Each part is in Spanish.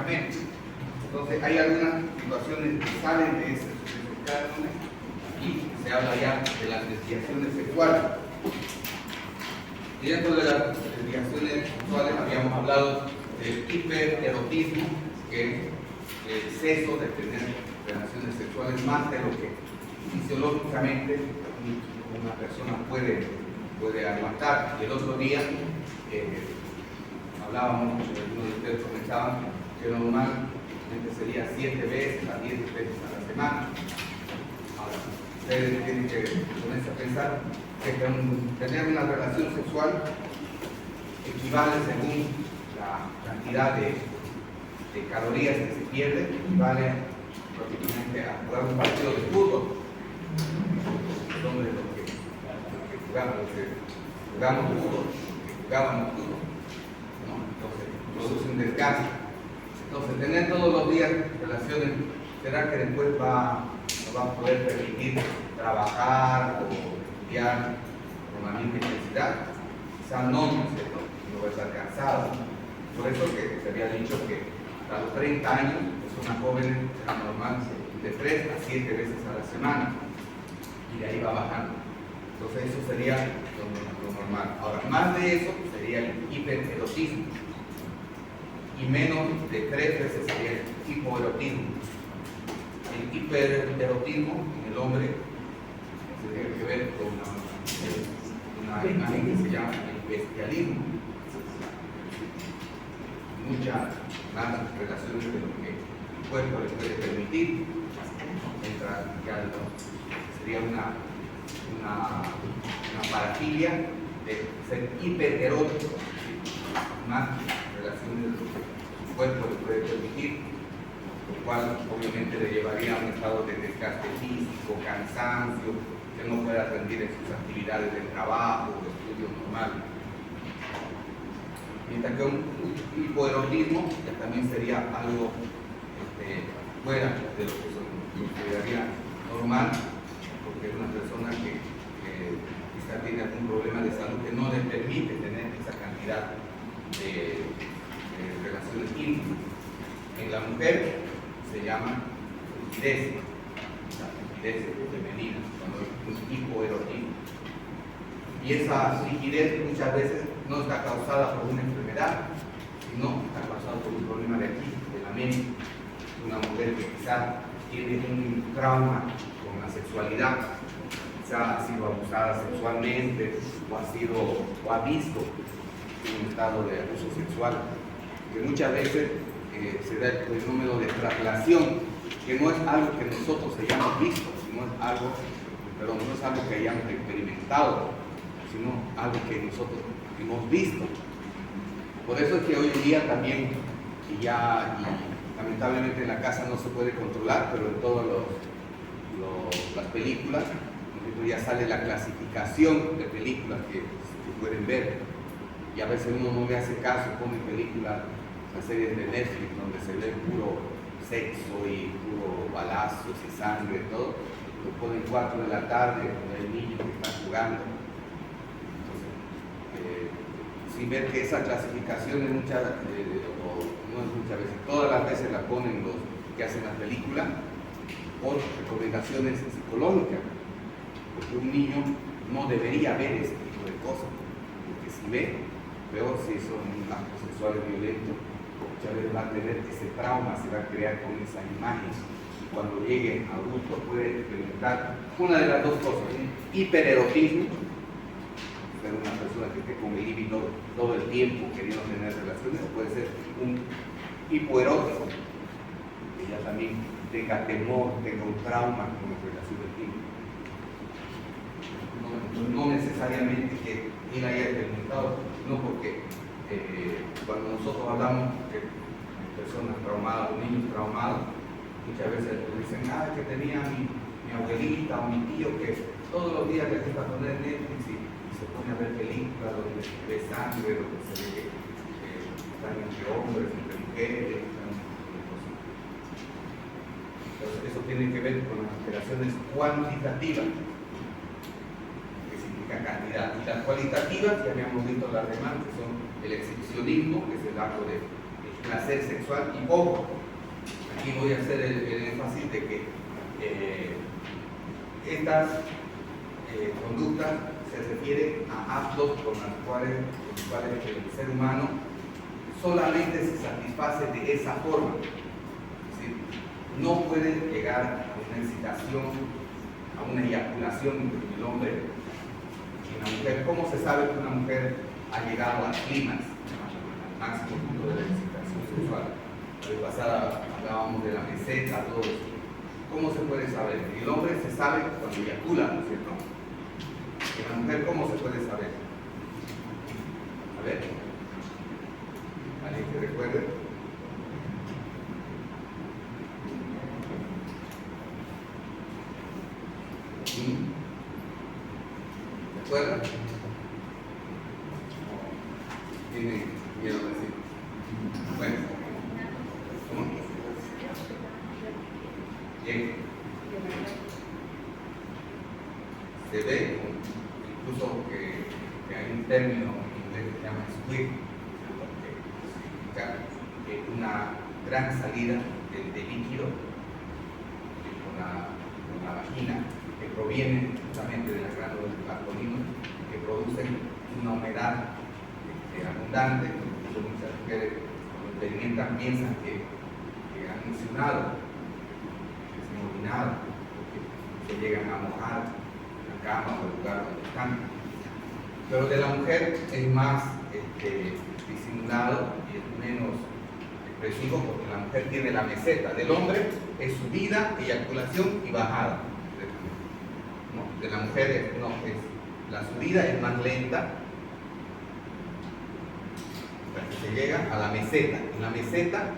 específicamente. Entonces hay algunas situaciones que salen de esos cánones y se habla ya de las desviaciones sexuales. Y dentro de las desviaciones sexuales habíamos hablado del hipererotismo, que es el exceso de tener relaciones sexuales más de lo que fisiológicamente una persona puede aguantar. Y el otro día hablábamos, algunos de ustedes comentaban que normalmente sería 7 veces a 10 veces a la semana. Ahora, ustedes tienen que ponerse a pensar que tener una relación sexual equivale, según la cantidad de calorías que se pierden, equivale prácticamente a jugar un partido de fútbol. Son de lo que jugamos fútbol, jugábamos fútbol, ¿no? Entonces produce un desgaste. Entonces tener todos los días relaciones, ¿será que después no va a poder permitir trabajar o estudiar con la misma intensidad? Quizá no es cierto, no va a estar cansado. Por eso que se había dicho que a los 30 años es una joven normal de 3 a 7 veces a la semana y de ahí va bajando. Entonces eso sería lo normal. Ahora, más de eso sería el hipererotismo y menos de 3 veces sería el hipoerotismo. El hipererotismo en el hombre tiene que ver con una imagen que se llama el bestialismo. Muchas más relaciones de lo que el cuerpo les puede permitir, mientras que sería una parafilia de ser hipererótico, más relaciones de lo que su cuerpo le puede permitir, lo cual obviamente le llevaría a un estado de desgaste físico, cansancio, que no pueda rendir en sus actividades de trabajo o de estudio normal. Mientras que un hipoerotismo ya también sería algo fuera de lo que se consideraría normal, porque es una persona que quizá tiene algún problema de salud que no le permite tener esa cantidad de relaciones íntimas. En la mujer se llama rigidez, la rigidez femenina, cuando es un hipoerotismo. Y esa rigidez muchas veces no está causada por una enfermedad, sino está causada por un problema de aquí, de la mente. Una mujer que quizá tiene un trauma con la sexualidad, quizá ha sido abusada sexualmente o ha visto un estado de abuso sexual, que muchas veces se da el fenómeno de traslación, que no es algo que nosotros hayamos visto, sino es algo, no es algo que hayamos experimentado, sino algo que nosotros hemos visto. Por eso es que hoy en día también, y lamentablemente en la casa no se puede controlar, pero en todas las películas, ya sale la clasificación de películas que pueden ver, y a veces uno no le hace caso, pone películas, las series de Netflix, donde se ve puro sexo y puro balazos y sangre, todo, lo ponen 4 de la tarde, donde hay niños que están jugando. Sin ver que esa clasificación no es muchas veces, todas las veces la ponen los que hacen la película por recomendaciones psicológicas, porque un niño no debería ver ese tipo de cosas, porque si ve, peor si son actos sexuales violentos, muchas veces va a tener ese trauma, se va a crear con esa imagen, y cuando llegue adulto puede experimentar una de las dos cosas: hipererotismo, ser una persona que esté con el libido todo el tiempo queriendo tener relaciones, o puede ser un hipoerótico, que ya también tenga temor, tenga un trauma con las relaciones íntimas. No necesariamente que él haya experimentado, sino porque cuando nosotros hablamos de personas traumadas o niños traumados, muchas veces dicen, que tenía mi abuelita o mi tío que todos los días le gusta poner Netflix y se pone a ver películas donde se ve sangre, donde se ve están entre hombres, entre mujeres, entonces eso tiene que ver con las alteraciones cuantitativas, que significa cantidad, y las cualitativas, ya habíamos visto las demás, que son el exhibicionismo, que es el acto de placer sexual. Y ojo, aquí voy a hacer el énfasis de que estas conductas se refieren a actos con los cuales el ser humano solamente se satisface de esa forma. Es decir, no puede llegar a una excitación, a una eyaculación entre el hombre y una mujer. ¿Cómo se sabe que una mujer ha llegado al clímax, al máximo punto de la excitación sexual? La vez pasada hablábamos de la meseta, todo eso. ¿Cómo se puede saber? El hombre se sabe cuando eyacula, ¿no es cierto? ¿Y la mujer cómo se puede saber? A ver, ¿alguien que recuerde? ¿Recuerdan? ¿Tienen miedo a decir? Bueno, ¿cómo? Bien. Se ve, incluso que hay un término en inglés que se llama squid, que significa una gran salida de líquido con la vagina, que proviene justamente de las glándulas del Bartolino, que producen una humedad abundante. Incluso muchas mujeres cuando experimentan piensan que han funcionado, que se han orinado, que se llegan a mojar la cama o el lugar donde están. Pero de la mujer es más disimulado y es menos expresivo, porque la mujer tiene la meseta. Del hombre es subida, eyaculación y bajada. ¿No? De la mujer la subida es más lenta, hasta que se llega a la meseta. En la meseta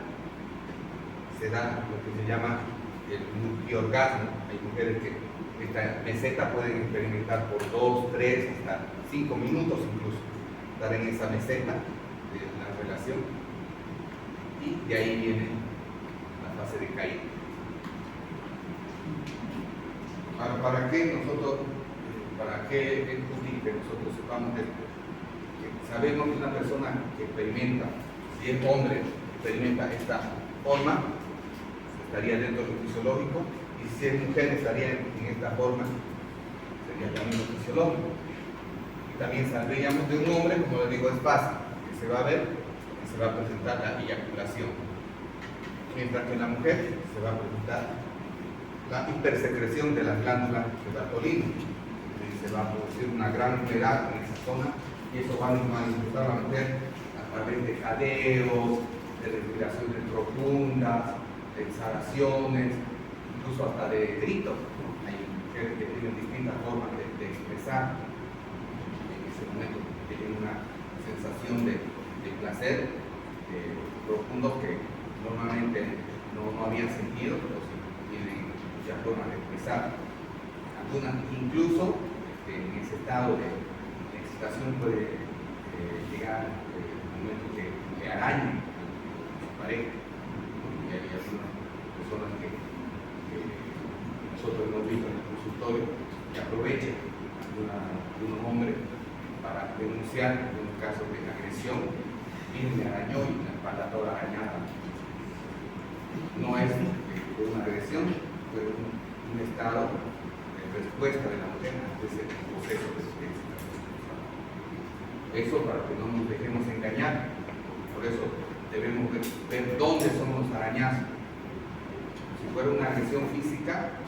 se da lo que se llama el multiorgasmo. Hay mujeres que esta meseta pueden experimentar por 2, 3, hasta 5 minutos incluso, estar en esa meseta de la relación, y de ahí viene la fase de caída. ¿Para qué es útil que nosotros sepamos esto? Que sabemos que una persona que experimenta, si es hombre, experimenta esta forma, estaría dentro de lo fisiológico, y si es mujer estaría en esta forma, sería también lo fisiológico. Y también saldríamos de un hombre, como les digo, es fácil, que se va a ver, que se va a presentar la eyaculación, mientras que en la mujer se va a presentar la hipersecreción de las glándulas de Bartolino, y se va a producir una gran humedad en esa zona, y eso va a manifestar a la mujer a través de jadeos, de respiraciones profundas, de exhalaciones, incluso hasta de gritos. Hay mujeres que tienen distintas formas de expresar en ese momento, que tienen una sensación de placer profundo que normalmente no habían sentido, pero sí tienen muchas formas de expresar. Algunas incluso en ese estado de excitación puede llegar el momento que arañen a su pareja. Y hay algunas personas que nosotros hemos visto en el consultorio que aprovechan de unos hombres para denunciar un caso de agresión, y me arañó y la espalda toda arañada. No es una agresión, pero un estado de respuesta de la mujer ante ese proceso de excitación. Eso para que no nos dejemos engañar. Por eso debemos ver dónde son los arañazos. Si fuera una agresión física,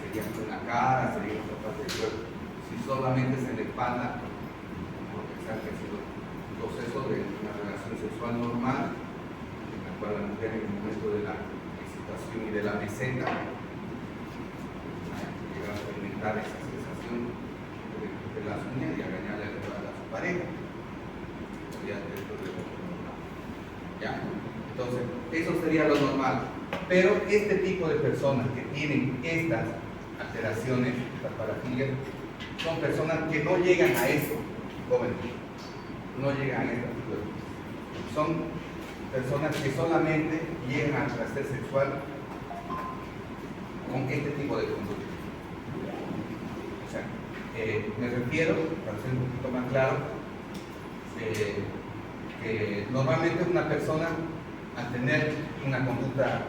sería en la cara, sería en otra parte del cuerpo. Si solamente es en la espalda, vamos a pensar que ha sido un proceso de una relación sexual normal, en la cual la mujer en el momento de la excitación y de la meseta llega a experimentar esa sensación de las uñas y a engañarle a su pareja. Sería dentro de lo normal. ¿Ya? Entonces, eso sería lo normal. Pero este tipo de personas que tienen estas alteraciones, estas parafilias, son personas que no llegan a eso, jóvenes. No llegan a esta situación. Son personas que solamente llegan al placer sexual con este tipo de conducta. O sea, me refiero, para ser un poquito más claro, que normalmente una persona, al tener una conducta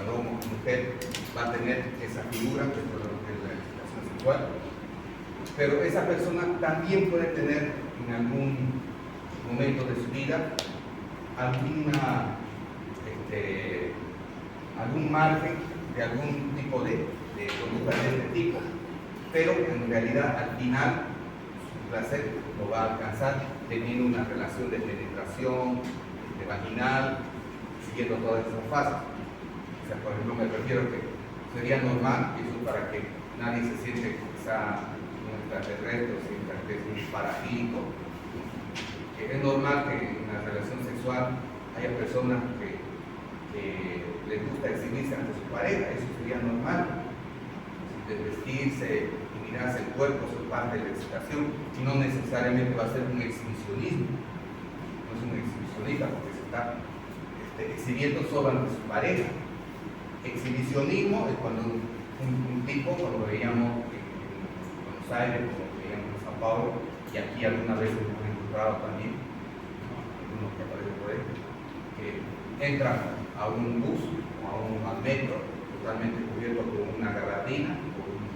como mujer, va a tener esa figura, que es la relación sexual, pero esa persona también puede tener en algún momento de su vida algún margen de algún tipo de conducta de este tipo, pero en realidad al final su placer lo va a alcanzar teniendo una relación de penetración vaginal, siguiendo todas esas fases. O sea, por ejemplo, me refiero que sería normal, y eso para que nadie se siente quizá un extraterrestre o sienta que es un parafílico, que es normal que en la relación sexual haya personas que les gusta exhibirse ante su pareja, eso sería normal. De vestirse y mirarse el cuerpo, eso es parte de la excitación, y no necesariamente va a ser un exhibicionismo. No es un exhibicionista porque se está exhibiendo solo ante su pareja. Exhibicionismo es cuando un tipo, como lo veíamos en Buenos Aires, como lo veíamos en Sao Paulo, y aquí algunas veces hemos encontrado también, algunos que aparecen por ahí, que entran a un bus o al metro totalmente cubierto con una gabardina o un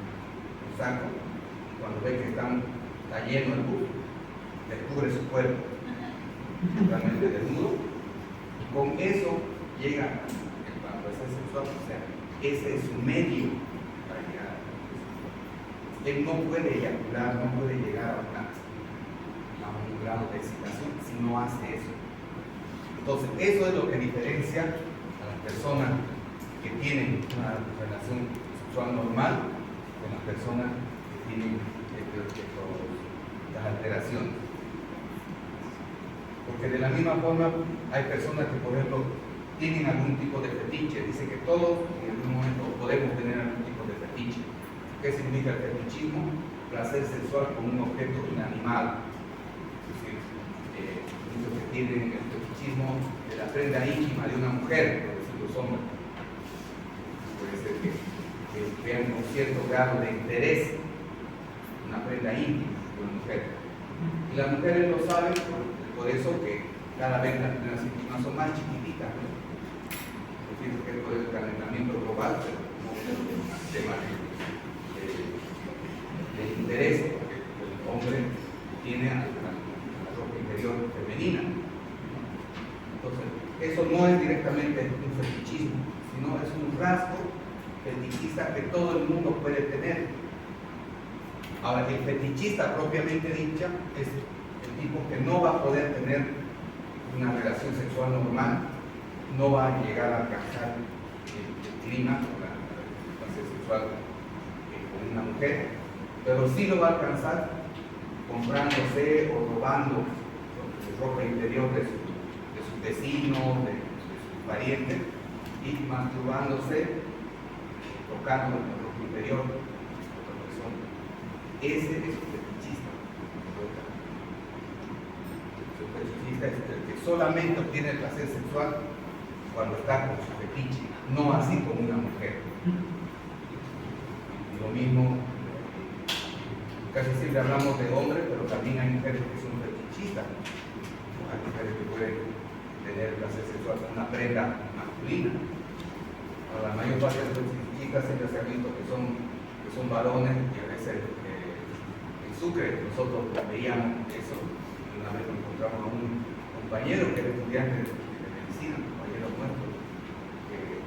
saco, y cuando ve que está lleno el bus, descubre su cuerpo totalmente desnudo, y con eso llega el placer sexual. O sea, ese es su medio para llegar a eso. Él no puede eyacular, no puede llegar a un grado de excitación si no hace eso. Entonces, eso es lo que diferencia a las personas que tienen una relación sexual normal con las personas que tienen las alteraciones. Porque de la misma forma hay personas que, por ejemplo, tienen algún tipo de fetiche. Dice que todos en algún momento podemos tener algún tipo de fetiche. ¿Qué significa el fetichismo? Placer sexual con un objeto inanimado. Es decir, muchos que tienen el fetichismo de la prenda íntima de una mujer, por decir los hombres. Puede ser que vean un cierto grado de interés en una prenda íntima de una mujer. Y las mujeres lo saben, por eso que cada vez las prendas íntimas son más chiquititas, ¿no? Yo pienso que es por el calentamiento global, pero no es un tema de interés, porque el hombre tiene a la ropa interior femenina. Entonces, eso no es directamente un fetichismo, sino es un rasgo fetichista que todo el mundo puede tener. Ahora, el fetichista propiamente dicha es el tipo que no va a poder tener una relación sexual normal, no va a llegar a alcanzar el clima o la relación sexual con una mujer, pero sí lo va a alcanzar comprándose o robando ropa interior de sus vecinos, de sus parientes, y masturbándose, tocando el ropa interior de otra persona. Ese es el fetichista. El fetichista es el que solamente obtiene el placer sexual cuando está con su fetiche, no así como una mujer. Y lo mismo, casi siempre hablamos de hombres, pero también hay mujeres que son fetichistas. Hay mujeres que pueden tener placer sexual con una prenda masculina. Ahora, la mayor parte de los fetichistas siempre se ha visto que son varones, y a veces en Sucre nosotros veíamos eso. Una vez nos encontramos a un compañero que era estudiante de medicina, un compañero nuestro, que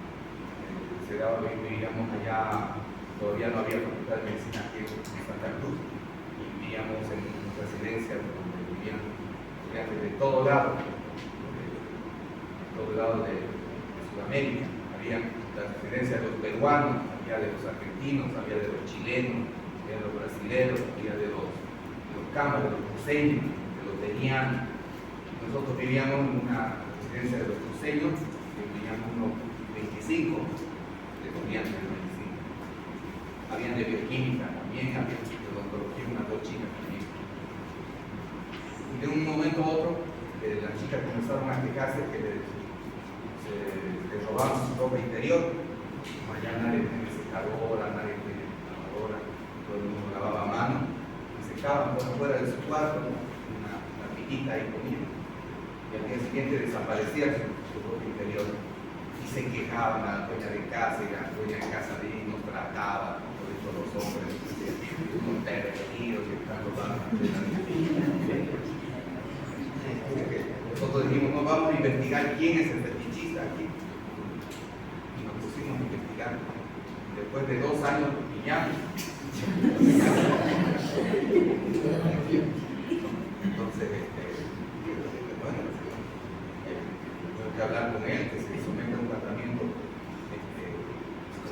vivíamos allá, todavía no había facultad de medicina aquí en Santa Cruz, y vivíamos en una residencia donde vivían estudiantes de todo lado de Sudamérica. Había la residencia de los peruanos, había de los argentinos, había de los chilenos, había de los brasileños, había de los camas, de los cruceños, de los tenianos. Nosotros vivíamos en una residencia de los cruceños, que vivíamos unos 25 estudiantes de medicina. Habían de bioquímica también, había de odontología, unas 2 chicas también. Y de un momento a otro, las chicas comenzaron a quejarse que les robaban su ropa interior. Allá nadie tiene secadora, nadie tiene lavadora, todo el mundo lavaba a mano y secaban por fuera de su cuarto, una piquita ahí conmigo. y al día siguiente desaparecía su ropa interior y se quejaban a la dueña de casa, y la dueña de casa de ellos nos trataba, por eso los hombres con pervertidos y están robando. Nosotros dijimos, no vamos a investigar quién es el fetichista aquí, y nos pusimos a investigar. Después de 2 años pillamos. Entonces, bueno, tengo que hablar con él, que se someta a un tratamiento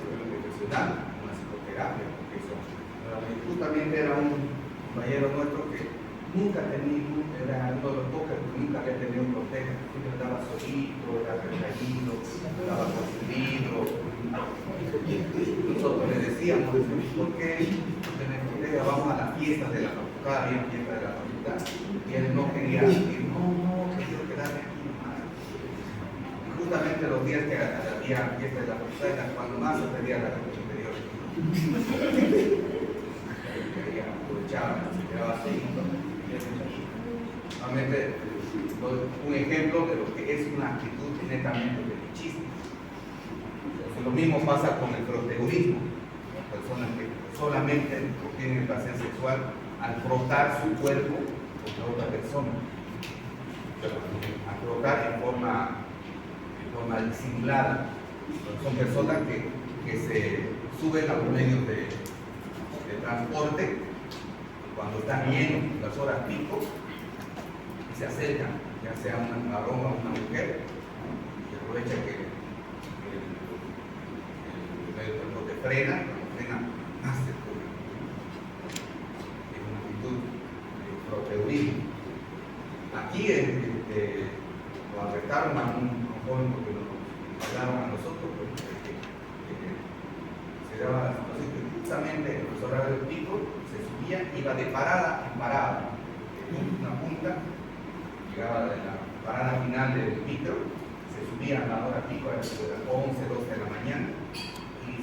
profesional, una psicoterapia, porque eso justamente era un compañero nuestro que nunca tenía, era uno de los pocos que nunca había tenido un protege, siempre andaba solito, era retraído, estaba confundido. Nosotros le decíamos, ¿por qué tenés protege? Vamos a las fiestas de la facultad, había fiestas de la facultad, y él no quería decir, no, quiero quedarme aquí nomás. Y justamente los días que había fiestas de la facultad era cuando más se pedía la ropa interior. Aprovechaba, se quedaba solito. Nuevamente, un ejemplo de lo que es una actitud netamente fetichista. Lo mismo pasa con el frotteurismo. Las personas que solamente obtienen el placer sexual al frotar su cuerpo contra otra persona. Al frotar en forma disimulada. Son personas que se suben a los medios de transporte cuando están llenos, las horas pico, y se acercan, ya sea un varón o una mujer, y aprovecha que el medio de transporte frena, cuando frena más se pone. Es una actitud de frotteurismo. Aquí lo arrestaron a un joven porque nos hablaron a nosotros, porque se daba la situación que justamente en los horarios del pico se subía, iba de parada en parada, una punta, llegaba de la parada final del micro, se subía a la hora pico a las 11, 12 de la mañana y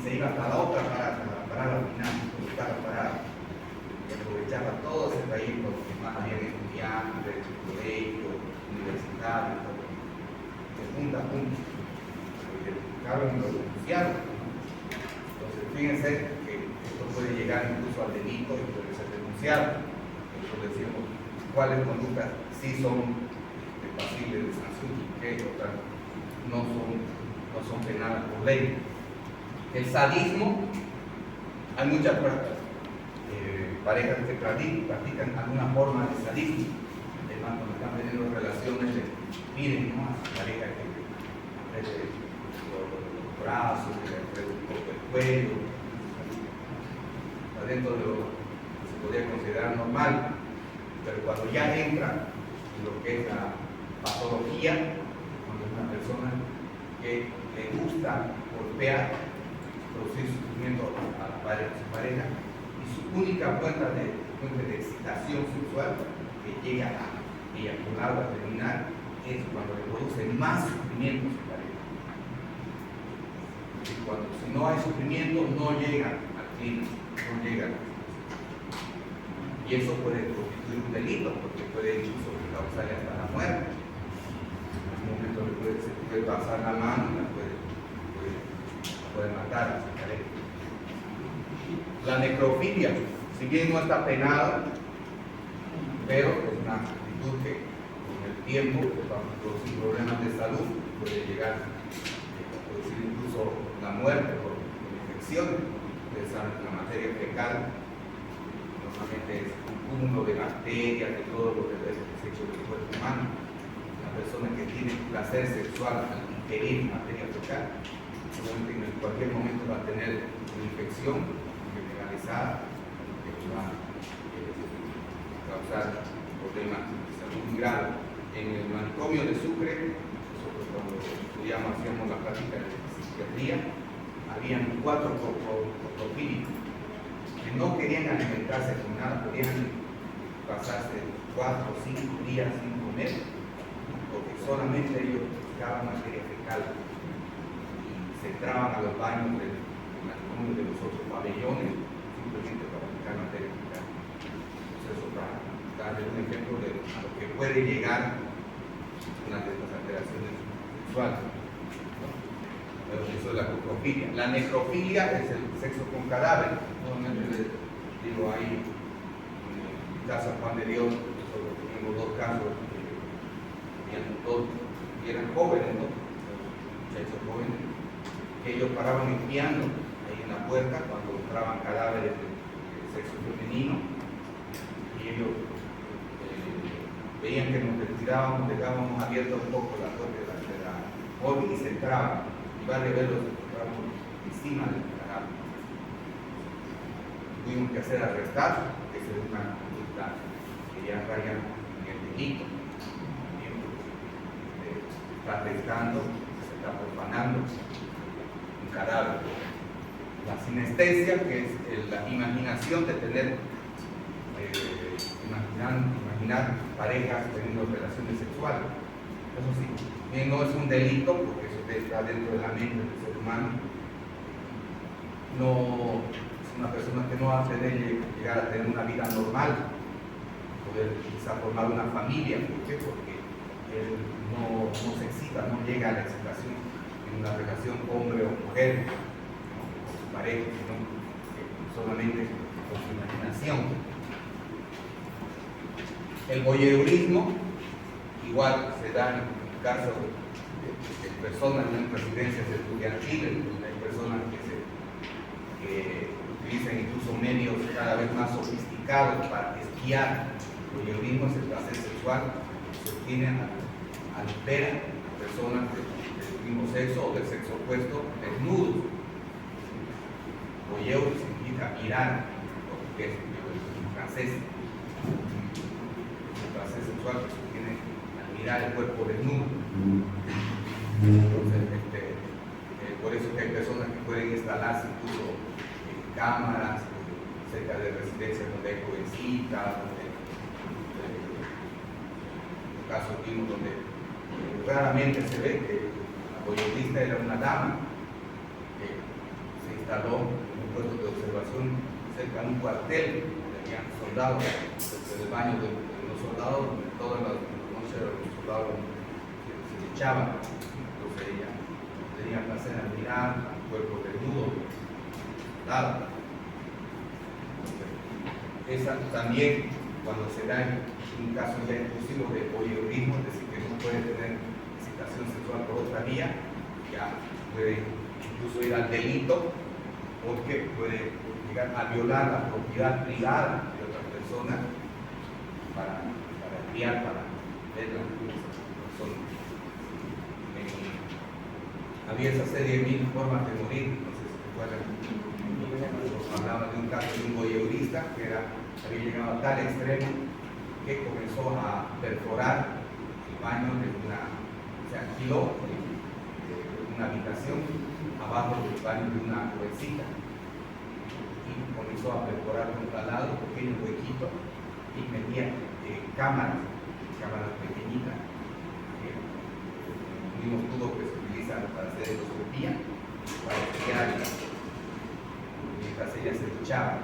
se iba hasta la otra parada, la parada final, donde está la parada, y aprovechaba todo ese trayecto, que más había estudiantes, colegios, universitarios, de punta a punta, porque buscaron los denunciaron. Entonces, fíjense que esto puede llegar incluso al delito y puede ser denunciado. Nosotros decimos cuáles conductas sí son pasibles de sanción y qué otras no son penadas por ley. El sadismo, hay muchas parejas que practican alguna forma de sadismo. Además, cuando están teniendo relaciones, le piden, ¿no?, a su pareja que apriete los brazos, que le apriete un poco el cuello. Está dentro de lo que se podría considerar normal, pero cuando ya entra en lo que es la patología, cuando es una persona que le gusta golpear, producir sufrimiento a su pareja, y su única fuente de excitación sexual que llega a eyacular o a terminar es cuando le produce más sufrimiento a su pareja. Y cuando si no hay sufrimiento, no llega al clímax, no llega. Y eso puede constituir un delito, porque puede incluso causarle hasta la muerte. En algún momento se puede pasar la mano y la puede matar a su pareja. La necrofilia, si bien no está penada, pero es una actitud que con el tiempo va a producir problemas de salud, puede llegar a producir incluso la muerte por infecciones. Ustedes saben que la materia fecal normalmente es un cúmulo de bacterias, de todo lo que es el sexo del cuerpo humano. Una persona que tiene placer sexual al ingerir materia fecal, seguramente en cualquier momento va a tener una infección generalizada que va a causar problemas de salud muy graves. En el manicomio de Sucre, nosotros cuando estudiamos, hacíamos la práctica de psiquiatría, habían 4 coprofílicos que no querían alimentarse con nada, podían pasarse 4 o 5 días sin comer, porque solamente ellos buscaban materia fecal y se entraban a los baños de los otros pabellones simplemente para buscar materia fecal. Entonces, eso para darle un ejemplo de a lo que puede llegar una de estas alteraciones sexuales. Eso es la coprofilia. La necrofilia es el sexo con cadáver. Nuevamente les digo ahí, en el caso de Juan de Dios, nosotros tuvimos dos casos que eran jóvenes, ¿no? Muchachos jóvenes, que ellos paraban espiando ahí en la puerta cuando entraban cadáveres de sexo femenino, y ellos veían que nos retirábamos, dejábamos abierta un poco la puerta de la móvil y se entraban. Varios de los encontramos encima del cadáver. Tuvimos que hacer arrestar, que es una conducta que ya raya en el delito. Se está arrestando, se está profanando un cadáver. La sinestesia, que es la imaginación de tener, imaginar parejas teniendo relaciones sexuales. Eso sí, bien, no es un delito, porque eso está dentro de la mente del ser humano. No es una persona que no va a llegar a tener una vida normal, poder quizá formar una familia. ¿Por qué? Porque él no se excita, no llega a la excitación en una relación hombre o mujer, ¿no? Con su pareja, sino solamente con su imaginación. El voyeurismo igual se da en el caso de personas en residencias estudiantiles, hay personas que utilizan incluso medios cada vez más sofisticados para espiar. El voyeurismo es el placer sexual que se obtiene a la espera de personas del mismo sexo o del sexo opuesto desnudos. Voyeur significa mirar, porque es en francés. El placer sexual que se obtiene al mirar el cuerpo desnudo. Entonces, por eso que hay personas que pueden instalarse incluso cámaras cerca de residencias donde hay jovencitas, donde en casos vimos donde raramente se ve que la voyeurista era una dama que se instaló en un puesto de observación cerca de un cuartel donde había soldados, desde el baño de los soldados, donde todas las noches los soldados se echaban. Entonces ella tenía placer al mirar al cuerpo desnudo, nada. Esa también, cuando se da un caso ya exclusivo de voyeurismo, es decir, que no puede tener excitación sexual por otra vía, ya puede incluso ir al delito, porque puede llegar a violar la propiedad privada de otra persona para espiar, para ver las personas. Había esa serie de 1000 formas de morir, no sé si recuerdan. Hablaba de un caso de un voyeurista que había llegado a tal extremo que comenzó a perforar el baño se alquiló una habitación abajo del baño de una jovencita y comenzó a perforar con un lado un pequeño huequito y metía cámaras pequeñitas, el mismo tubo que se utiliza para hacer endoscopía, para espiar mientras ella se duchaba,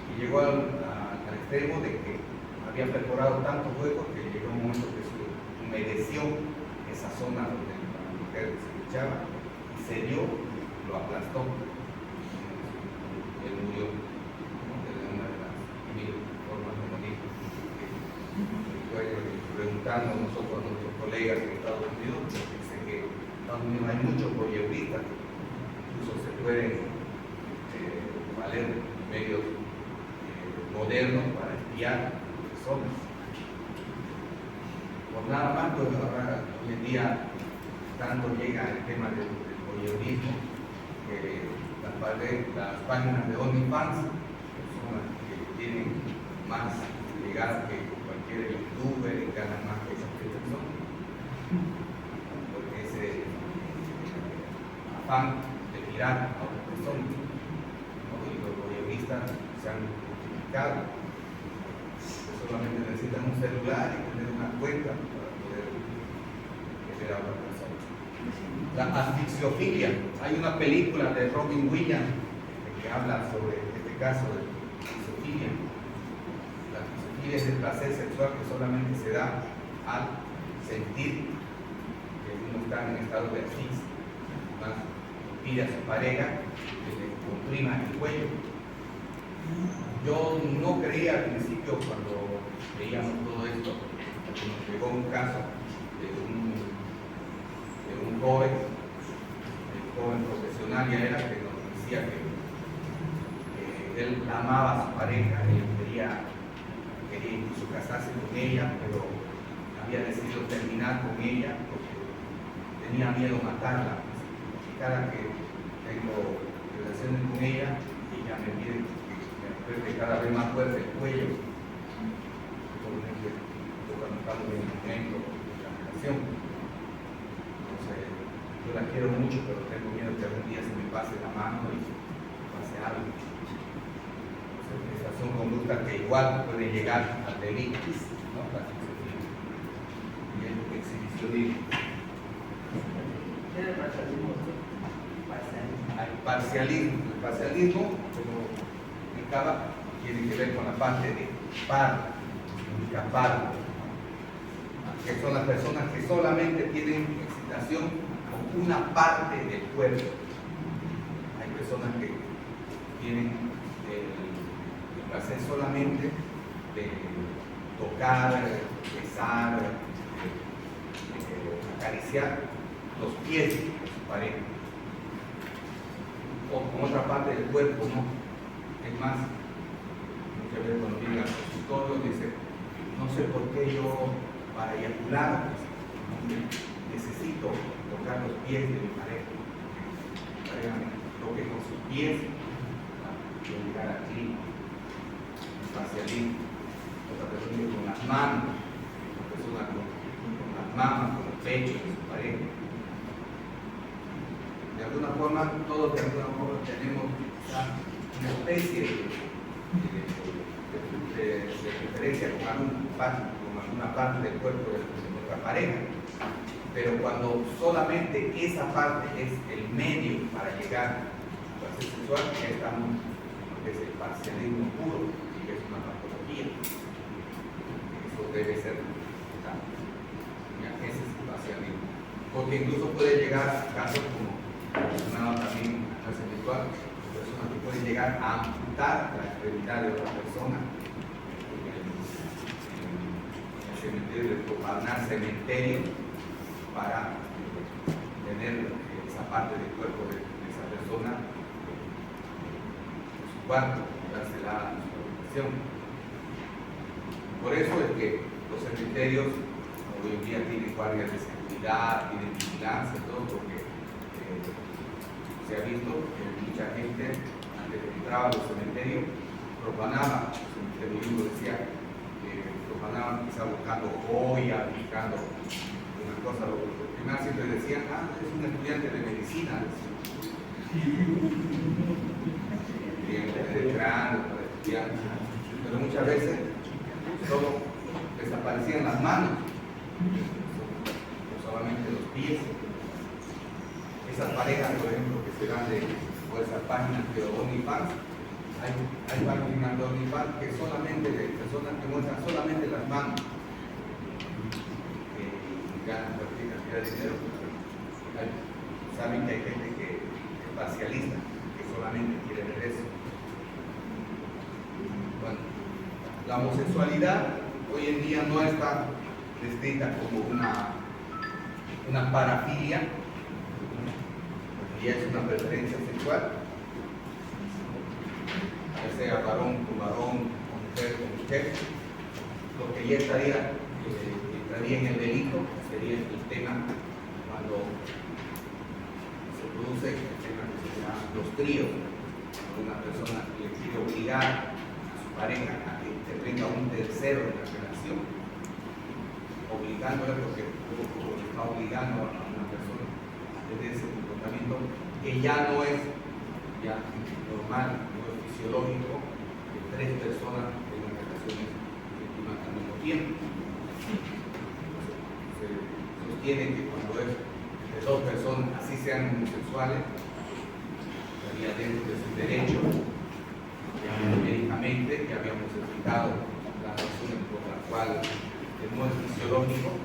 y llegó al extremo de que había perforado tantos huecos que llegó un momento que se humedeció esa zona donde la mujer se duchaba y se dio, lo aplastó. Él murió de una de las 1000 formas de morir. Preguntando nosotros a nuestros colegas en Estados Unidos, dicen que en Estados Unidos hay muchos voyeuristas, incluso se pueden valer medios modernos para espiar personas. Por nada más, pues ahora hoy en día tanto llega el tema del voyeurismo que las páginas de OnlyFans son las que tienen más llegar que cualquier youtuber y ganan más que esas personas, porque ese afán de mirar a otras personas, ¿no? Y los voyeuristas se han multiplicado. Solamente necesitan un celular y tener una cuenta para poder ver a otra persona. La asfixiofilia. Hay una película de Robin Williams que habla sobre este caso de asfixiofilia. La asfixiofilia es el placer sexual que solamente se da al sentir que uno está en estado de asfixia, más pide a su pareja que le comprima el cuello. Yo no creía al principio cuando veíamos todo esto, porque nos llegó un caso de un joven profesional, ya era, que nos decía que él amaba a su pareja, él quería incluso casarse con ella, pero había decidido terminar con ella porque tenía miedo a matarla. Y cada que tengo relaciones con ella, ella me pide que me apriete cada vez más fuerte el cuello, cuando estamos en el momento de la relación. Entonces, yo la quiero mucho, pero tengo miedo que algún día se me pase la mano y pase algo. Estas son conductas que igual pueden llegar al delito, ¿no? Y el exhibicionismo. El parcialismo, como explicaba, tiene que ver con la parte de par, incapaz, que son las personas que solamente tienen excitación con una parte del cuerpo. Hay personas que tienen el placer solamente de tocar, besar, acariciar los pies de su pareja, o con otra parte del cuerpo, ¿no? Es más, muchas veces cuando vienen al consultorio dicen, no sé por qué yo para eyacular necesito tocar los pies de mi pareja. Mi pareja me toque con sus pies para llegar aquí, espacialismo. Otra persona con las manos, otra persona con las mamas, con el pecho de su pareja. De alguna forma, todos de alguna forma tenemos una especie de referencia con alguna parte del cuerpo de nuestra pareja, pero cuando solamente esa parte es el medio para llegar al placer sexual, ya estamos en lo que es el parcialismo puro, y que es una patología. Eso debe ser tratado. Ese es el parcialismo, porque incluso puede llegar a casos como mencionado también en la clase virtual, personas que pueden llegar a amputar la extremidad de otra persona. Cementerio, de profanar cementerio para tener esa parte del cuerpo de esa persona en su cuarto, dársela a su habitación. Por eso es que los cementerios hoy en día tienen guardias de seguridad, tienen vigilancia y todo, porque se ha visto que mucha gente, antes de entrar a los cementerios, profanaba los cementerios. Uno decía profanaban quizá buscando joyas, buscando una cosa. Los primeros siempre decían, es un estudiante de medicina. Penetrando para estudiar. Pero muchas veces solo desaparecían las manos, no solamente los pies. Esas parejas, por ejemplo, que se dan por esas páginas de OnlyFans, hay páginas de OnlyFans que solamente de personas que muestran solamente las manos, que ganan cualquier cantidad de dinero. Saben que hay gente que es parcialista, que solamente quiere ver eso. Bueno, la homosexualidad hoy en día no está descrita como una parafilia, ya es una preferencia sexual, ya sea varón con varón, mujer con mujer. Lo que ya entraría en el delito sería el tema cuando se produce el tema que se llama los tríos, cuando una persona le quiere obligar a su pareja a que intervenga un tercero en la relación, obligándole porque está obligando a una persona a tener ese comportamiento que ya no es normal, no es fisiológico, que tres personas tengan relaciones íntimas al mismo tiempo. Se sostiene que cuando es de dos personas, así sean homosexuales, estaría dentro de su derecho, médicamente, que habíamos explicado las razones por las cuales no es fisiológico,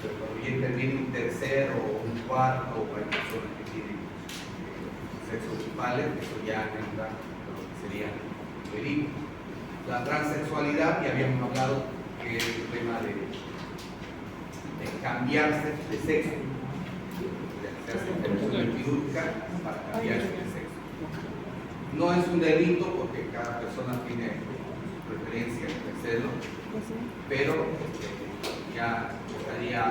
pero cuando ya interviene un tercero o un cuarto, o hay personas que tienen sexo ocupales, eso ya entra lo que sería delito. La transexualidad, ya habíamos hablado que es el tema de cambiarse de sexo, de hacerse intervención quirúrgica para cambiarse de sexo. No es un delito porque cada persona tiene su preferencia de hacerlo, pero ya estaría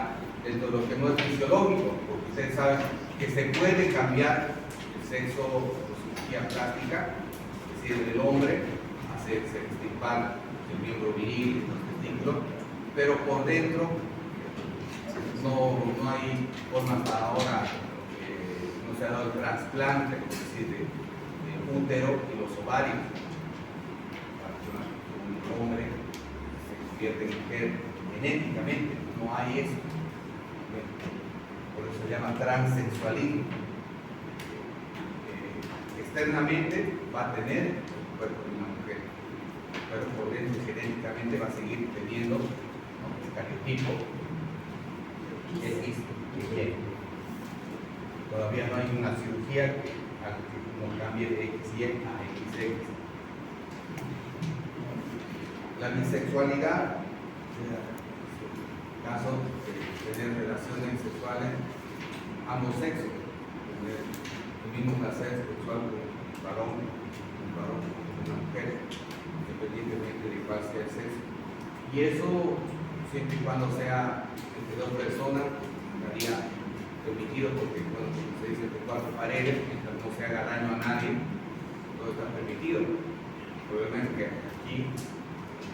dentro de lo que no es fisiológico, porque ustedes saben que se puede cambiar el sexo por cirugía plástica, es decir, el hombre hacerse extirpar el miembro viril, los testículos, pero por dentro no hay forma hasta ahora, no se ha dado el trasplante, es decir, de útero y los ovarios para que un hombre se convierta en mujer genéticamente, no hay eso. Por eso se llama transexualismo. Externamente va a tener el cuerpo de una mujer, pero por dentro genéticamente va a seguir teniendo el cariotipo X y Y. Todavía no hay una cirugía que no cambie de XY a XX. La bisexualidad, en el caso de tener relaciones sexuales ambos sexos, tener el mismo placer sexual con un varón, con una mujer, independientemente de cuál sea el sexo. Y eso, siempre y cuando sea entre dos personas, estaría permitido, porque bueno, como se dice, entre cuatro paredes, mientras no se haga daño a nadie, todo está permitido. El problema es que aquí,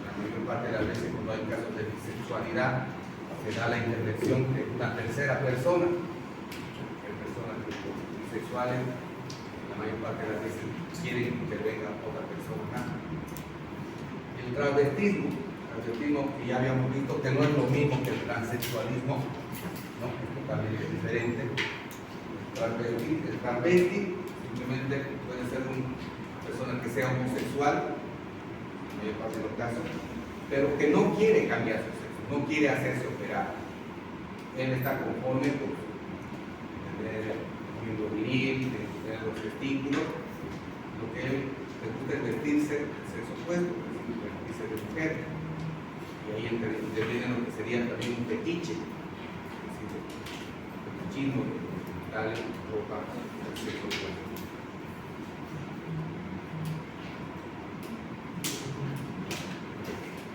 la mayor parte de las veces, cuando hay casos de bisexualidad, se da la intervención de una tercera persona. Hay personas bisexuales, la mayor parte de las veces quieren que intervenga otra persona más. El travestismo, que ya habíamos visto que no es lo mismo que el transexualismo, ¿no? Es totalmente diferente. El travesti simplemente puede ser una persona que sea homosexual, en la mayor parte de los casos, pero que no quiere cambiar su sexo, no quiere hacerse operar. Él está conforme con tener el miembro viril, tener los testículos. Lo que él le gusta es vestirse del sexo opuesto, es decir, vestirse de mujer. Y ahí interviene lo que sería también un fetiche, es decir, el fetichismo de darle ropa al sexo opuesto.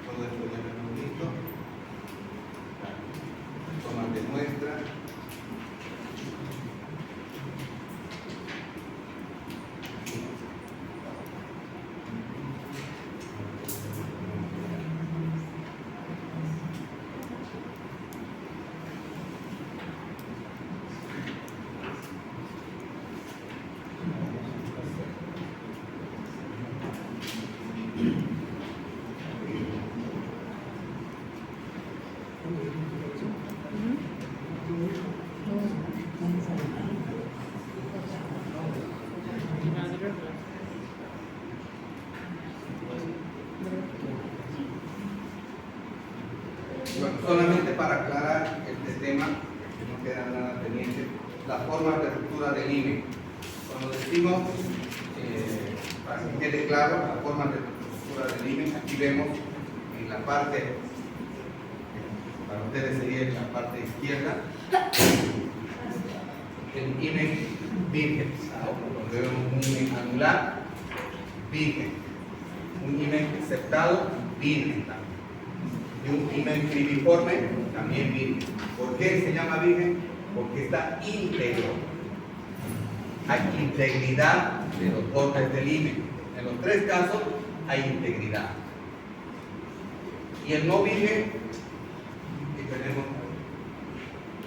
Todo esto ya lo hemos visto. Tomas de muestra. Bueno, solamente para aclarar este tema, que no queda nada pendiente, las formas de ruptura del IME. Cuando decimos, para que quede claro, las formas de ruptura del IME, aquí vemos en la parte, para ustedes sería en la parte izquierda, el IME virgen, donde vemos un IME anular, virgen, un IME aceptado, virgen también. Y un himen cribiforme también virgen. ¿Por qué se llama virgen? Porque está íntegro. Hay integridad de los bordes del himen. En los tres casos hay integridad. Y el no virgen, que tenemos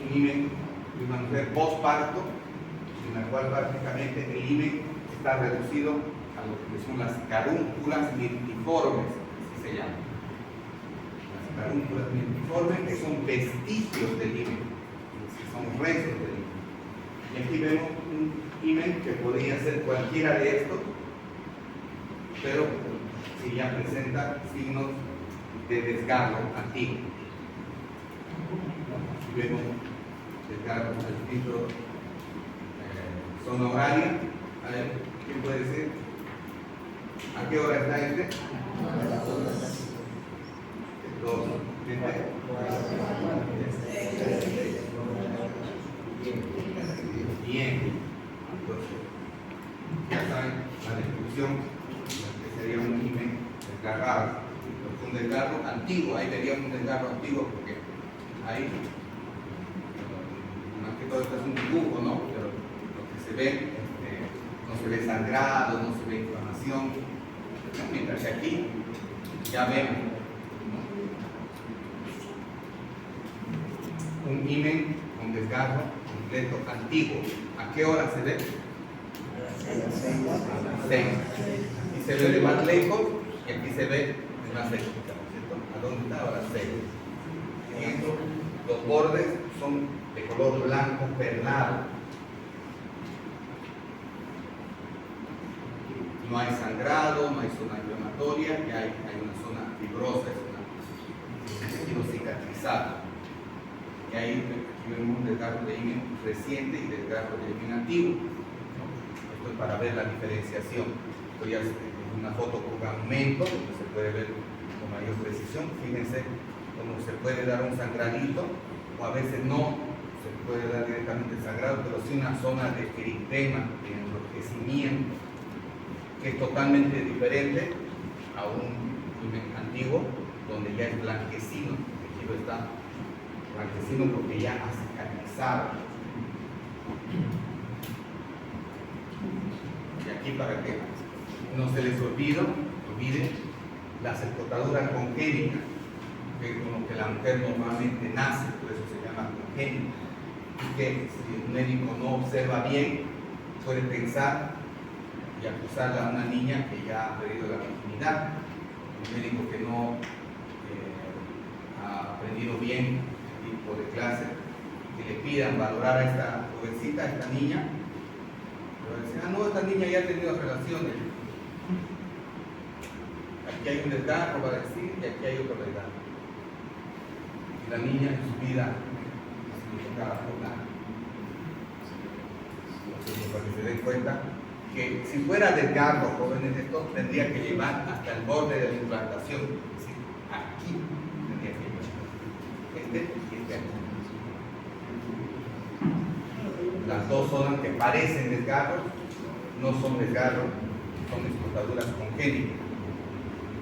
un himen de una mujer postparto, en la cual prácticamente el himen está reducido a lo que son las carúnculas mirtiformes, así se llama. Carúnculas mirtiformes, que son vestigios del himen, son restos del himen. Y aquí vemos un himen que podría ser cualquiera de estos, pero si ya presenta signos de desgarro antiguo. y vemos desgarros al título, zona horaria. A ver, ¿quién puede decir? ¿A qué hora está este? Bien. Entonces, ya saben la descripción, que sería un imen desgarrado. Un desgarro antiguo, ahí veríamos un desgarro antiguo porque ahí, más que todo esto es un dibujo, ¿no? Pero lo que se ve, no se ve sangrado, no se ve inflamación, mientras que aquí ya vemos, ¿no? Un imen con desgarro completo antiguo. ¿A qué hora se ve? A las 6. Aquí se ve de más lejos y aquí se ve de más lejos, ¿cierto? ¿A dónde está? A las 6. Los bordes son de color blanco perlado. No hay sangrado, no hay zona inflamatoria, y hay una zona fibrosa, es un tejido cicatrizado. Y ahí aquí vemos un desgarro de imen reciente y desgarro de imen antiguo, ¿no? Esto es para ver la diferenciación. Esto ya es una foto con aumento, donde se puede ver con mayor precisión. Fíjense cómo se puede dar un sangradito, o a veces no se puede dar directamente el sangrado, pero sí una zona de eritema, de enrojecimiento, que es totalmente diferente a un imen antiguo, donde ya es blanquecino, el tejido está blanquecino porque ya ha cicatrizado. Y aquí, para que no se les olvide las escotaduras congénitas, que es con lo que la mujer normalmente nace, por eso se llama congénita, y que si el médico no observa bien, puede pensar y acusarla a una niña que ya ha perdido la virginidad. Un médico que no ha aprendido bien el tipo de clase, que le pidan valorar a esta jovencita, a esta niña, pero dicen, ah, no, esta niña ya ha tenido relaciones. Aquí hay un desgarro, va a decir, y aquí hay otro desgarro. Y la niña en su vida ha sido tocada por nada. Entonces, para que se den cuenta que si fuera desgarro, jóvenes, esto tendría que llevar hasta el borde de la implantación, es decir, aquí tendría que llevar este y este aquí. Las dos zonas que parecen desgarros no son desgarros, son escotaduras congénitas.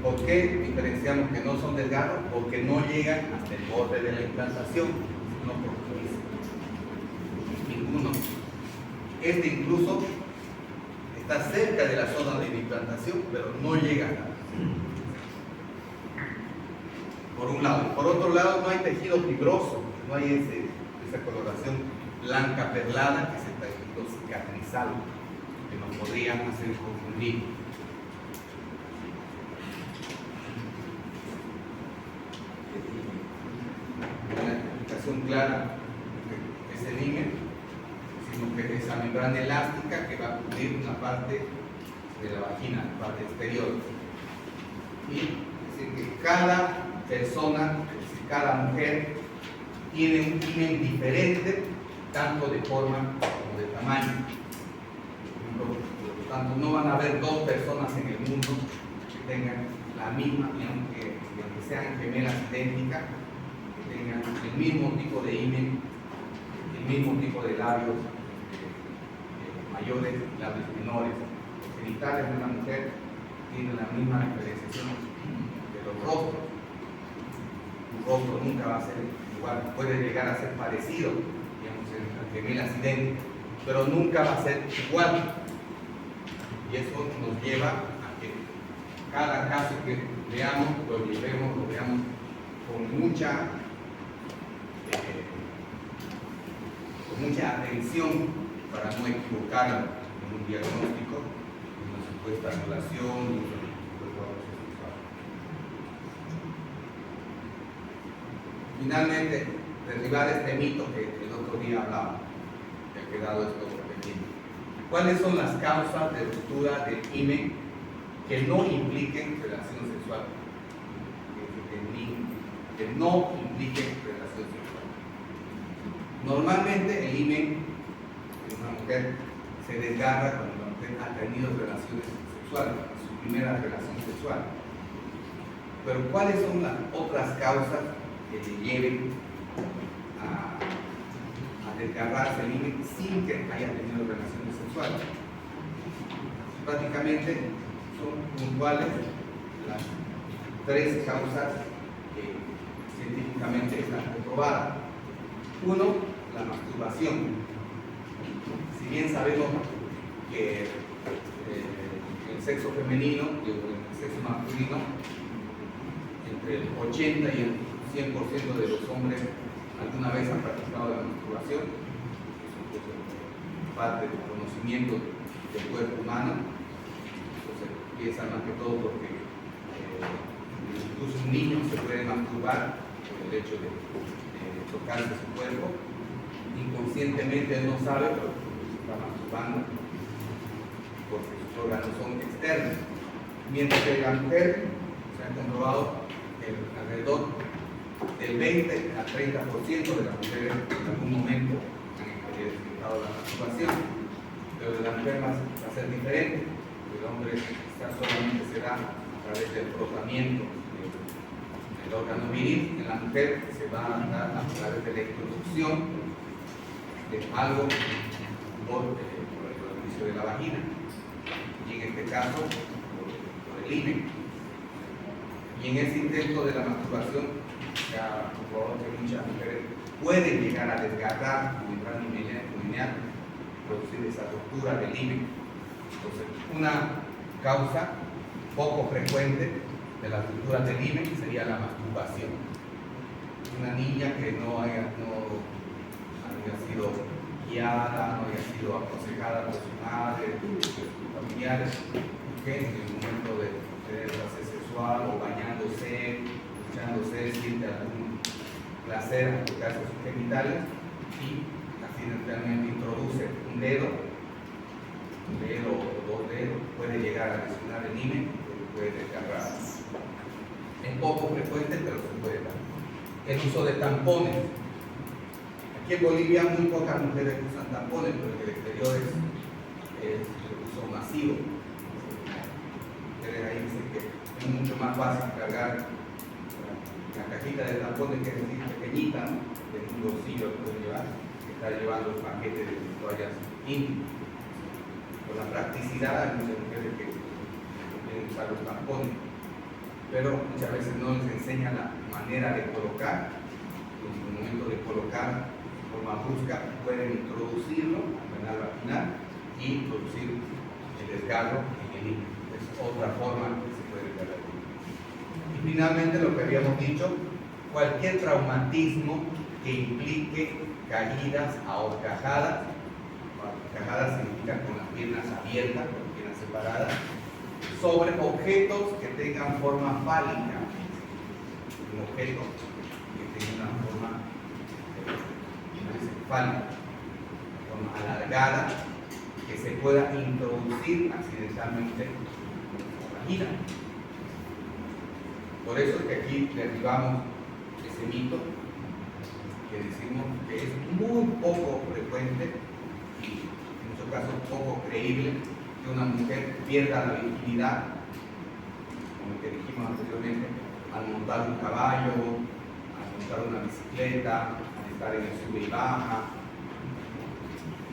¿Por qué diferenciamos que no son desgarros? Porque no llegan hasta el borde de la implantación, no profundiza ninguno. Este incluso está cerca de la zona de implantación, pero no llega a nada. Por un lado. Por otro lado, no hay tejido fibroso, no hay esa coloración blanca perlada, que es el tejido cicatrizal, que nos podrían hacer confundir. Una explicación clara es el imen, sino que es esa membrana elástica que va a cubrir una parte de la vagina, la parte exterior. Y es decir, que cada persona, es decir, cada mujer, tiene un imen diferente, tanto de forma como de tamaño. Por lo tanto, no van a haber dos personas en el mundo que tengan la misma, y aunque sean gemelas idénticas, que tengan el mismo tipo de imen, el mismo tipo de labios mayores y labios menores. Los genitales de una mujer tienen la misma diferenciación de los rostros. Un rostro nunca va a ser igual, puede llegar a ser parecido, digamos, en las gemelas idénticas, pero nunca va a ser igual. Y eso nos lleva a que cada caso que veamos, lo veamos con mucha atención para no equivocarnos en un diagnóstico, en una supuesta violación, en un supuesto abuso sexual. Finalmente, derribar este mito que el otro día hablaba, que ha quedado esto pendiente. ¿Cuáles son las causas de ruptura del imen que no impliquen relación sexual? Que no impliquen relación sexual. Normalmente el himen en una mujer se desgarra cuando la mujer ha tenido relaciones sexuales, su primera relación sexual. Pero ¿cuáles son las otras causas que le lleven a desgarrarse el himen sin que haya tenido relaciones sexuales? Prácticamente son puntuales las 3 causas que científicamente están comprobadas. Uno, la masturbación. Si bien sabemos que el sexo femenino y el sexo masculino, entre el 80 y el 100% de los hombres alguna vez han practicado la masturbación, es parte del conocimiento del cuerpo humano. Entonces piensa más que todo porque incluso un niño se puede masturbar por el hecho de tocarse su cuerpo. Inconscientemente él no sabe, pero se está masturbando porque sus órganos son externos. Mientras que la mujer, se ha comprobado que alrededor del 20 al 30% de las mujeres en algún momento han experimentado la masturbación, pero de la mujer va a ser diferente. El hombre solamente se da a través del frotamiento del órgano viril. En la mujer se va a dar a través de la introducción de algo por el orificio de la vagina, y en este caso por el himen. Y en ese intento de la masturbación se ha comprobado que muchas mujeres pueden llegar a desgarrar o entrar lineal, producir esa ruptura del himen. Entonces, una causa poco frecuente de las rupturas del himen sería la masturbación. Una niña que no haya sido guiada, no haya sido aconsejada por su madre, por sus familiares, que en el momento de tener placer sexual o bañándose, duchándose, siente algún placer al tocarse sus genitales y accidentalmente introduce un dedo o 2 dedos, puede llegar a lesionar el himen, puede desgarrar. Es poco frecuente, pero se puede dar. El uso de tampones. Aquí en Bolivia muy pocas mujeres usan tampones, pero en el exterior es el uso masivo. Ustedes ahí dicen que es mucho más fácil cargar la cajita de tampones, que es decir, pequeñita, ¿no? En un bolsillo que pueden llevar, que estar llevando el paquete de toallas íntimas. Por la practicidad hay muchas mujeres que pueden usar los tampones, pero muchas veces no les enseñan la manera de colocar. En el momento de colocar de forma brusca pueden introducirlo al canal vaginal y producir el desgarro en el himen. Es otra forma que se puede desgarrar. Y finalmente, lo que habíamos dicho, cualquier traumatismo que implique caídas a horcajadas. Horcajadas significa con las piernas abiertas, con las piernas separadas, sobre objetos que tengan forma fálica. Un objeto que tenga una forma fálica, una forma alargada, que se pueda introducir accidentalmente en la vagina. Por eso es que aquí derribamos ese mito, que decimos que es muy poco frecuente y en muchos casos poco creíble que una mujer pierda la virginidad, como que dijimos anteriormente, al montar un caballo, al montar una bicicleta, al estar en el sube y baja.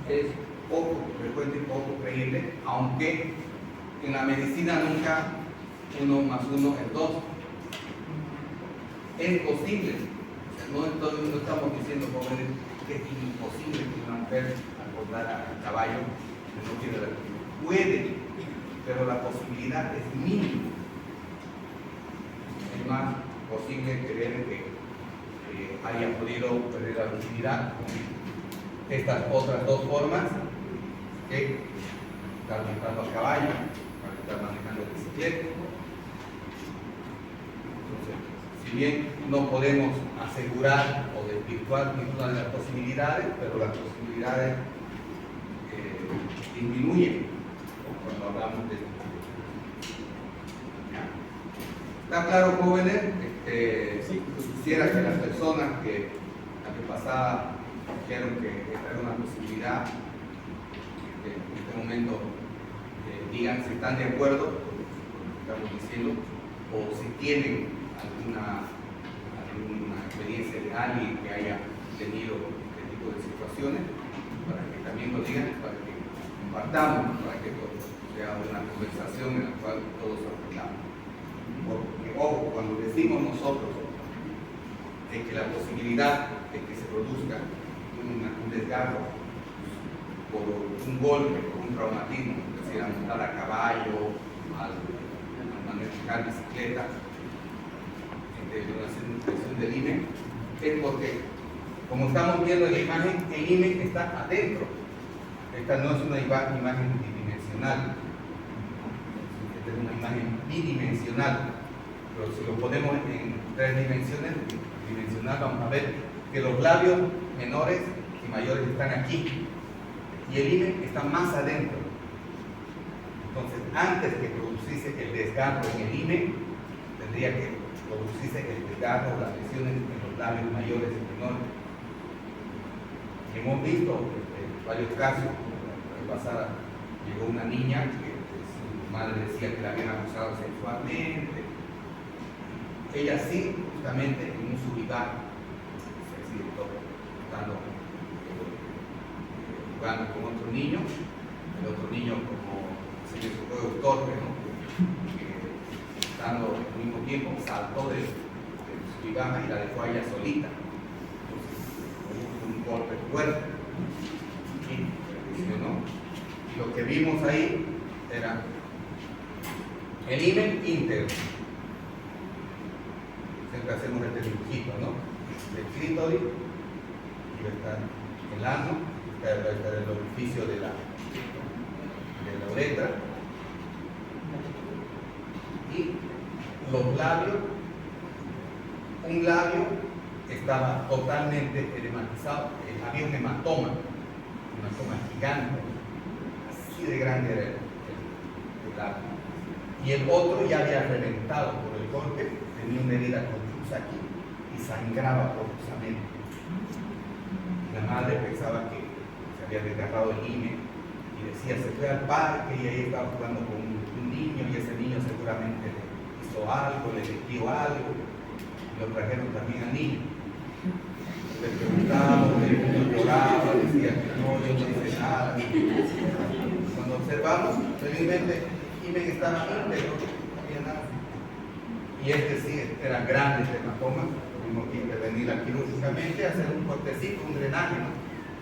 Es poco frecuente y poco creíble, aunque en la medicina nunca 1 más 1 es 2. Es posible, no estamos diciendo, jóvenes, que es imposible que una mujer al montar a caballo no quiera la virginidad. Puede, pero la posibilidad es mínima. Es más posible creer que haya podido perder la virginidad con estas otras 2 formas, que estar montando a caballo, estar manejando bicicleta. Entonces, si bien no podemos asegurar o desvirtuar ninguna de las posibilidades, pero las posibilidades disminuyen cuando hablamos de esto. ¿Está claro, jóvenes? Sí, quisiera que las personas que la que pasada dijeron que esta era una posibilidad. En este momento digan si están de acuerdo con lo que estamos diciendo o si tienen alguna experiencia de alguien que haya tenido este tipo de situaciones, para que también lo digan, para que compartamos, para que sea una conversación en la cual todos aprendamos. Porque, ojo, cuando decimos nosotros de que la posibilidad de que se produzca un desgarro por un golpe, por un traumatismo, es decir, a montar a caballo, al manejar bicicleta, de una situación del IME, es porque, como estamos viendo en la imagen, el IME está adentro. Esta no es una imagen bidimensional, esta es una imagen bidimensional, pero si lo ponemos en 3 dimensiones, vamos a ver que los labios menores y mayores están aquí y el IME está más adentro. Entonces, antes que producirse el desgarro en el IME, tendría que producirse el desgarro o las lesiones en los labios mayores y menores. Hemos visto varios casos. La vez pasada llegó una niña que su madre decía que la habían abusado sexualmente. Ella sí, justamente en un sub-y-baja, se accidentó jugando con otro niño. El otro niño, como se le juego torpe, ¿no? Estando al mismo tiempo, saltó de su sub-y-baja y la dejó a ella solita. Entonces, un golpe fuerte y lesionó. Y lo que vimos ahí era el himen íntegro. Siempre hacemos este dibujito, ¿no? El clítoris, y va a estar el ano, va a estar el orificio de la uretra, y los labios, un labio estaba totalmente edematizado, había un hematoma gigante, así de grande era el labio, y el otro ya había reventado por el golpe, tenía una herida confusa aquí y sangraba profusamente. La madre pensaba que se había desgarrado el IME y decía, se fue al parque y ahí estaba jugando con un niño y ese niño seguramente le hizo algo, le metió algo, y lo trajeron también al niño. Le preguntaba, el niño lloraba, decía que no, yo no hice nada. Cuando observamos, felizmente IME estaba íntegro, no había nada. Y este sí era grande este hematoma, tuvimos que intervenir quirúrgicamente, hacer un cortecito, un drenaje, ¿no?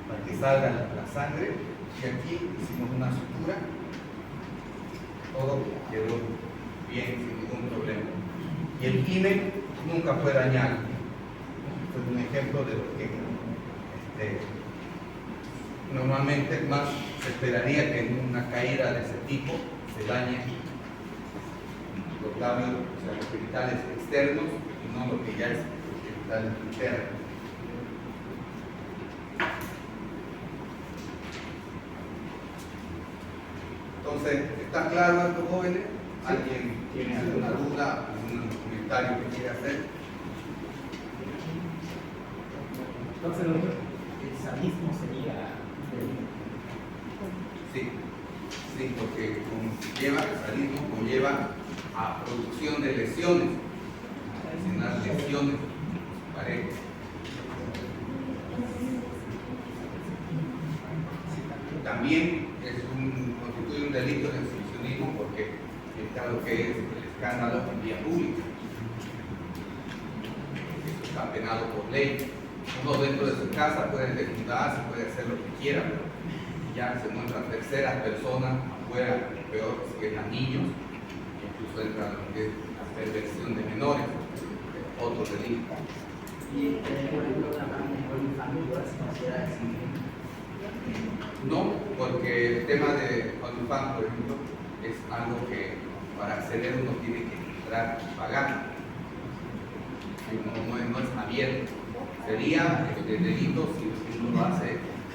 Para que salga la sangre, y aquí hicimos una sutura, todo quedó bien, sin ningún problema. Y el IME nunca fue dañado. Este es un ejemplo de lo que normalmente más se esperaría que en una caída de ese tipo se dañe los labios, o sea, los genitales externos y no lo que ya es los genitales internos. Entonces, ¿está claro esto, jóvenes? ¿Alguien tiene alguna duda, algún comentario que quiera hacer? Entonces, el sadismo sería... Sí, porque el sadismo conlleva a producción de lesiones, adicionar lesiones parejas. También constituye un delito de exhibicionismo porque está lo que es el escándalo en vía pública. Eso está penado por ley. Uno dentro de su casa puede desnudarse, puede hacer lo que quiera, pero ya se muestran terceras personas afuera, peor si eran niños, incluso entra lo que es la perversión de menores, otro delito. Y por ejemplo, la OnlyFans se considera exhibicionismo. No, porque el tema de OnlyFans, por ejemplo, es algo que para acceder uno tiene que entrar y pagar. No es abierto. Sería delito si uno lo hace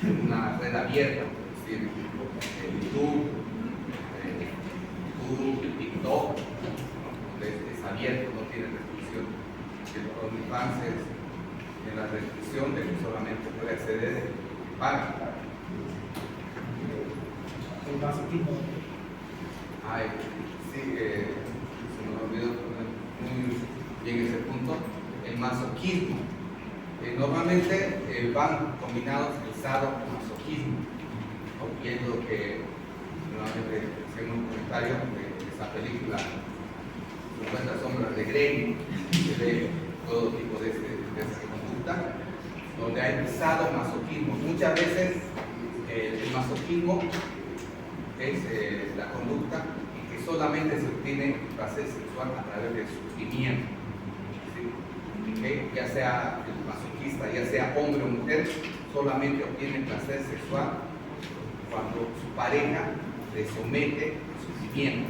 en una red abierta, es decir, YouTube, TikTok, donde es abierto, no tiene restricción. El OnlyFans tiene la restricción de que solamente puede acceder el que paga. El masoquismo. Ay, sí, se me olvidó poner muy bien ese punto. El masoquismo. Normalmente van combinados el sadomasoquismo. Y es lo que nuevamente hacemos un comentario de esa película 50 sombras de Grey, que ve todo tipo de esa conducta, donde hay sadomasoquismo. Muchas veces el masoquismo es la conducta en que solamente se obtiene placer sexual a través del sufrimiento. ¿Sí? ¿Okay? Ya sea el masoquista, ya sea hombre o mujer, solamente obtiene placer sexual cuando su pareja le somete a sufrimiento.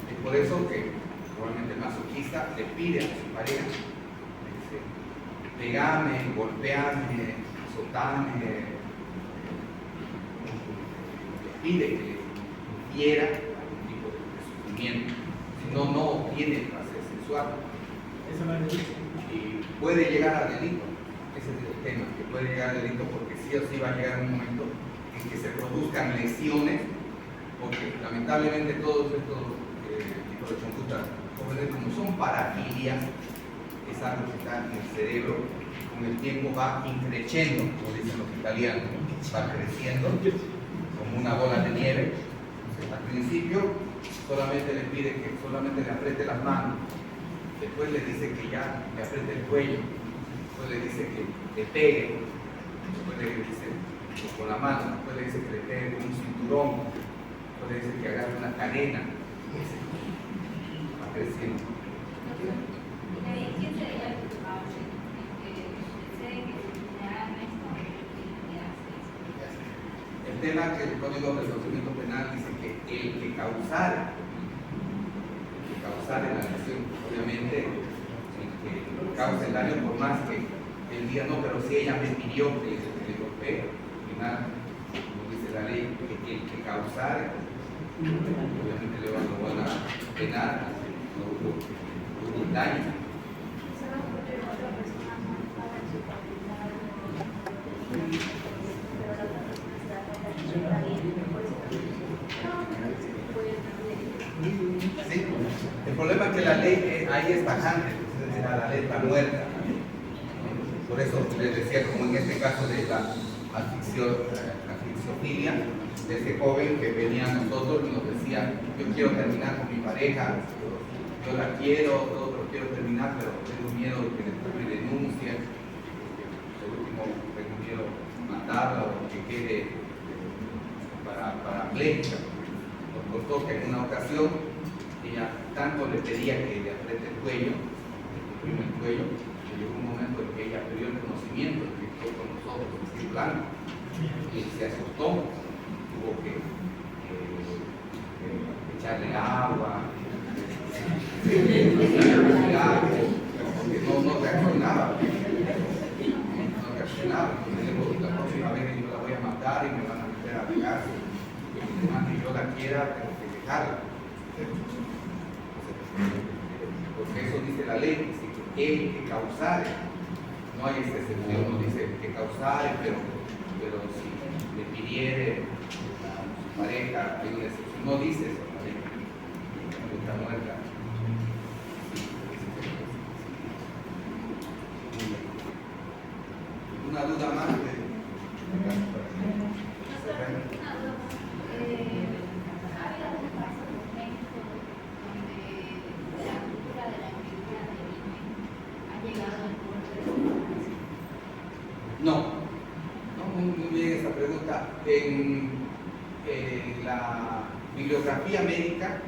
Es por eso que normalmente el masoquista le pide a su pareja, dice, pegame, golpeame, azotame, le pide que le infiera algún tipo de sufrimiento, si no, no obtiene placer sexual. Eso no es delito. Y puede llegar a delito, ese es el tema, que puede llegar a delito porque sí o sí va a llegar un momento en que se produzcan lesiones, porque lamentablemente todos estos tipos de conductas jóvenes, como son parafilias, es algo que está en el cerebro, con el tiempo va increciendo, como dicen los italianos, va creciendo como una bola de nieve. Entonces, al principio solamente le pide que solamente le apriete las manos, después le dice que ya le apriete el cuello, después le dice que le pegue, después le dice que con la mano, después le dice que le pegue con un cinturón, después le dice que agarre una cadena, va creciendo. ¿Quién sería el culpable? ¿Cree que se hagan esto o que hace esto? El tema que el Código de Procedimiento Penal dice que el que causara la lesión, obviamente, el que cause el daño, por más que él diga no, pero si ella me pidió que le golpee, al final, como dice la ley, que el que causara, obviamente lo van a penar, no hubo un daño. Sí, el problema es que la ley ahí es tajante, la ley está muerta. Por eso les decía, como en este caso de la asfixiofilia, de ese joven que venía a nosotros y nos decía, yo quiero terminar con mi pareja, yo la quiero, todo, pero quiero terminar, pero tengo miedo de que después me denuncien, por último tengo miedo de matarla o que quede para plénica. Nos costó que en una ocasión ella tanto le pedía que le apriete el cuello, que llegó un momento en que ella perdió el conocimiento, que quedó con los ojos así blancos y se asustó, tuvo que echarle agua, porque no reaccionaba. Entonces la próxima vez yo la voy a matar y me van a meter a la cárcel. Y además que yo la quiera, tengo que dejarla. Porque eso dice la ley, dice que el que causare, no hay esta excepción, no dice que causare, pero si le pidiere a su pareja, hay una excepción, no dice eso la ley, está muerta. ¿Una duda más? No, muy bien esa pregunta. En la bibliografía médica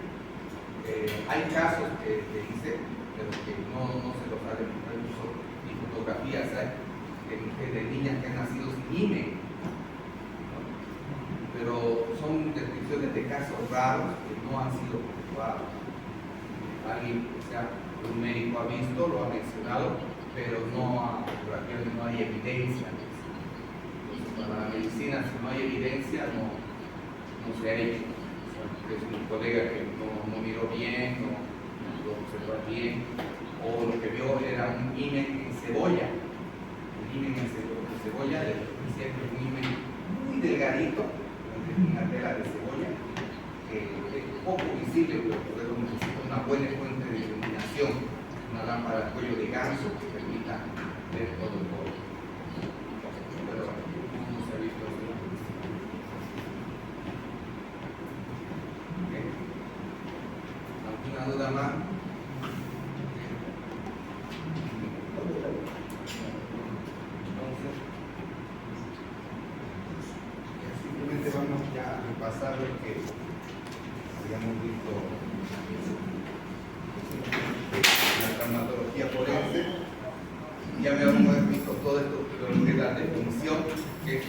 hay casos que dice, pero que no se los saben, incluso ni fotografías hay de niñas que han nacido sin himen, ¿no? Pero son descripciones de casos raros que no han sido comprobados. Alguien, o sea, un médico ha visto, lo ha mencionado, pero no hay evidencia. Entonces, para la medicina, si no hay evidencia, no se ha hecho. O sea, es un colega que no miró bien, no lo observó bien, o lo que vio era un himen en cebolla. himen de cebolla, les decía que es un himen muy delgadito, una tela de cebolla, poco visible, pero necesita una buena fuente de iluminación, una lámpara de cuello de ganso que permita ver todo el color. Pero no se ha visto así. Okay. ¿Alguna duda más? Simplemente vamos ya a repasar lo que habíamos visto, la traumatología forense. Ya habíamos visto todo esto, lo que es la definición, que es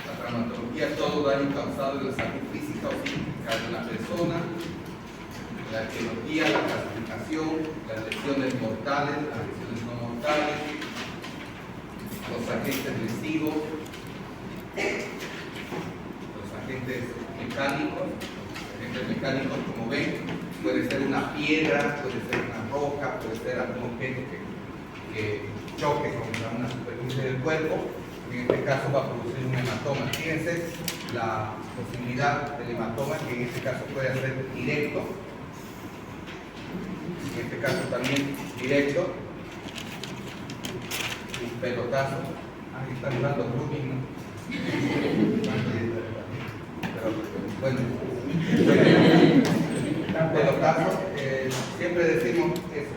la traumatología, todo daño causado en la salud física o psíquica de una persona, la etiología, la clasificación, las lesiones mortales, las lesiones no mortales, los agentes lesivos, los agentes mecánicos. Agentes mecánicos, como ven, puede ser una piedra, puede ser una roca, puede ser algún objeto que choque contra una superficie del cuerpo. En este caso va a producir un hematoma. Fíjense la posibilidad del hematoma, que en este caso puede ser directo, en este caso también directo, un pelotazo. Ahí está hablando Rubin, ¿no? Pero bueno, pelotazo, siempre decimos eso.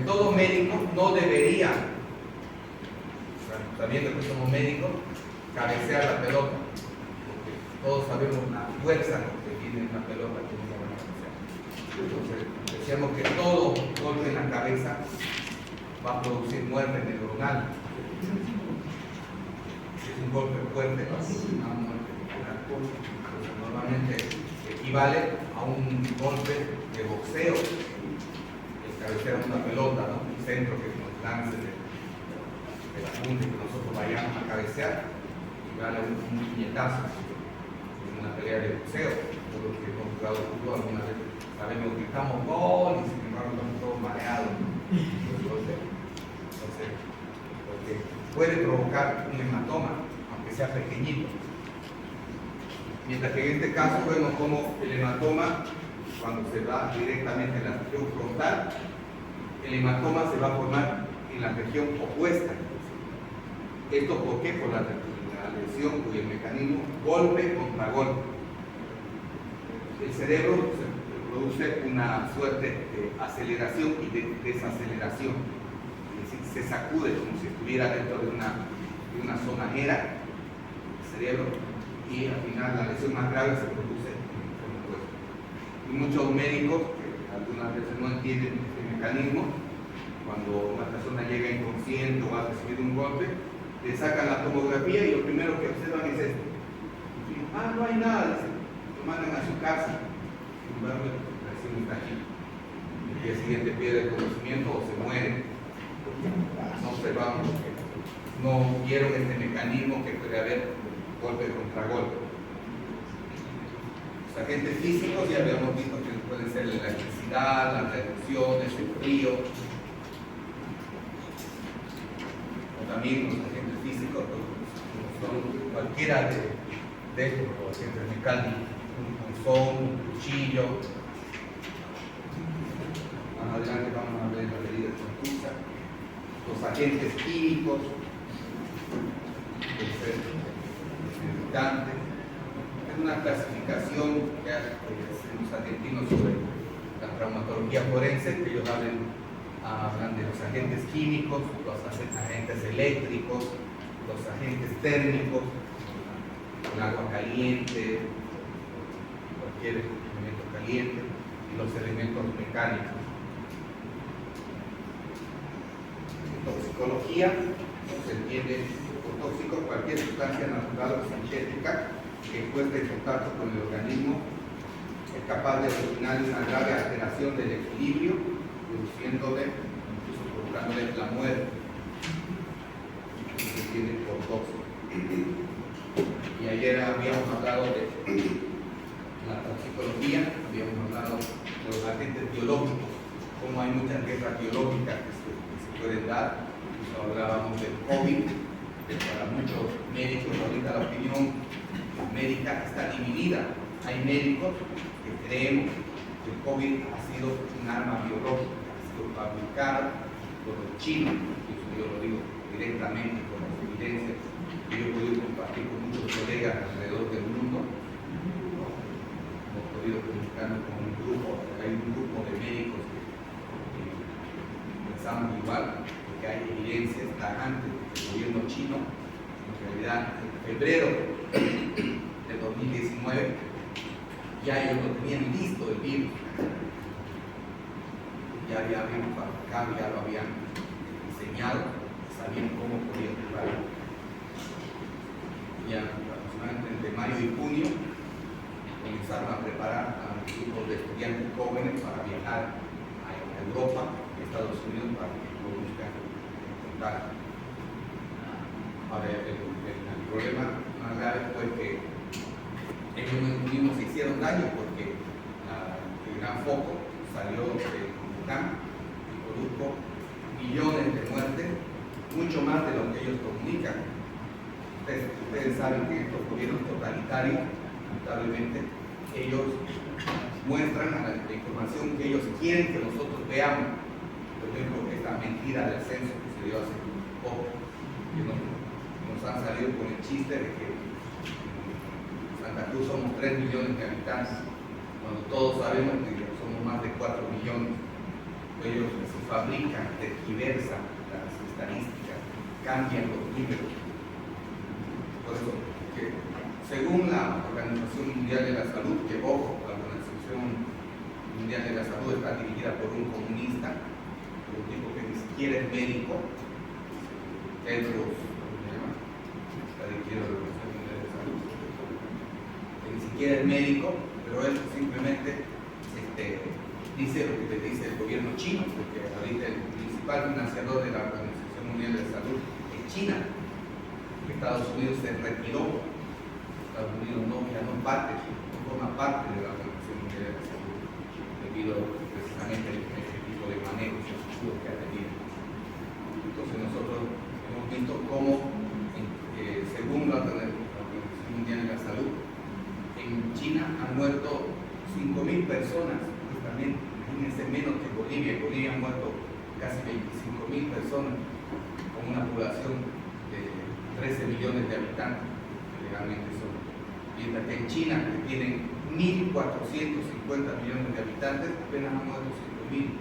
Todo médico no debería, sabiendo que somos médicos, cabecear la pelota, porque todos sabemos la fuerza que tiene una pelota que no van a cabecear. Entonces, decíamos que todo golpe en la cabeza va a producir muerte neuronal. Si es un golpe fuerte, va a producir una muerte neuronal. Entonces, normalmente equivale a un golpe de boxeo, el cabecear una pelota, ¿no? Un centro que nos lance de la punta y que nosotros vayamos a cabecear, equivale a un puñetazo en una pelea de boxeo. Todos los que hemos jugado fútbol alguna vez sabemos que estamos gol y sin embargo estamos todos mareados. Entonces, porque puede provocar un hematoma, aunque sea pequeñito. Mientras que en este caso vemos como el hematoma, cuando se va directamente en la región frontal, el hematoma se va a formar en la región opuesta. ¿Esto por qué? Por la lesión cuyo mecanismo golpe contra golpe. El cerebro produce una suerte de aceleración y de desaceleración. Es decir, se sacude como si estuviera dentro de una zonajera el cerebro, y al final la lesión más grave se produce en el opuesto. Y muchos médicos, que algunas veces no entienden este mecanismo, cuando una persona llega inconsciente o va a recibir un golpe, le sacan la tomografía y lo primero que observan es esto. Y, no hay nada, dicen, lo mandan a su casa, sin embargo la lesión está aquí. El día siguiente pierde el conocimiento o se muere. No observamos que no vieron este mecanismo que puede haber golpe contra golpe. Los agentes físicos ya habíamos visto que pueden ser la electricidad, las reducciones, el frío, o también los agentes físicos, como son cualquiera de estos, los agentes mecánicos, un punzón, un cuchillo. Más adelante vamos a ver las heridas confusas, los agentes químicos, es una clasificación que hacen los argentinos sobre la traumatología forense, que ellos hablan de los agentes químicos, los agentes eléctricos, los agentes térmicos, el agua caliente, cualquier elemento caliente, y los elementos mecánicos. En toxicología se entiende tóxico cualquier sustancia natural o sintética que puesta en contacto con el organismo es capaz de originar una grave alteración del equilibrio, produciéndole, incluso provocándole la muerte. Se entiende por tóxico. Y ayer habíamos hablado de la toxicología, habíamos hablado de los agentes biológicos, cómo hay muchas guerras biológicas que se pueden dar, hablábamos del COVID, que para muchos médicos ahorita la opinión médica está dividida. Hay médicos que creemos que el COVID ha sido un arma biológica, ha sido fabricada por los chinos, y yo lo digo directamente con las evidencias que yo he podido compartir con muchos colegas alrededor del mundo. Hemos podido comunicarnos con un grupo, hay un grupo de médicos que pensamos igual, porque hay evidencias tajantes del gobierno chino. En realidad, en febrero de 2019 ya ellos lo tenían listo el virus, ya habían fabricado, ya lo habían diseñado, sabían cómo podía actuar. Ya aproximadamente entre mayo y junio comenzaron a preparar a un grupo de estudiantes jóvenes para viajar a Europa y Estados Unidos para que produzcan contacto. Ahora, el problema más grave fue que ellos mismos se hicieron daño porque el gran foco salió de Wuhan y produjo millones de muertes, mucho más de lo que ellos comunican. Ustedes saben que estos gobiernos totalitarios, lamentablemente, ellos muestran la información que ellos quieren que nosotros veamos. Por ejemplo, esta mentira del censo que se dio hace poco, que nos han salido con el chiste de que en Santa Cruz somos 3 millones de habitantes, cuando todos sabemos que somos más de 4 millones. Ellos se fabrican, tergiversan las estadísticas, cambian los números. Por eso, que según la Organización Mundial de la Salud, que ojo, la Organización Mundial de la Salud está dirigida por un comunista, un tipo que ni siquiera es médico, Tedros, ¿cómo se llama? Está dirigido a la Organización Mundial de la Salud, que ni siquiera es médico, pero él simplemente dice lo que le dice el gobierno chino, porque ahorita el principal financiador de la Organización Mundial de la Salud es China. Estados Unidos se retiró, Estados Unidos ya no forma parte de la Organización Mundial de la Salud debido precisamente a este tipo de manejos oscuros que ha tenido. Entonces nosotros hemos visto cómo, según la Organización Mundial de la Salud, en China han muerto 5.000 personas, justamente, imagínense, menos que Bolivia. En Bolivia han muerto casi 25.000 personas, con una población de 13 millones de habitantes, que legalmente son. Mientras que en China, que tienen 1.450 millones de habitantes, apenas han muerto 5.000.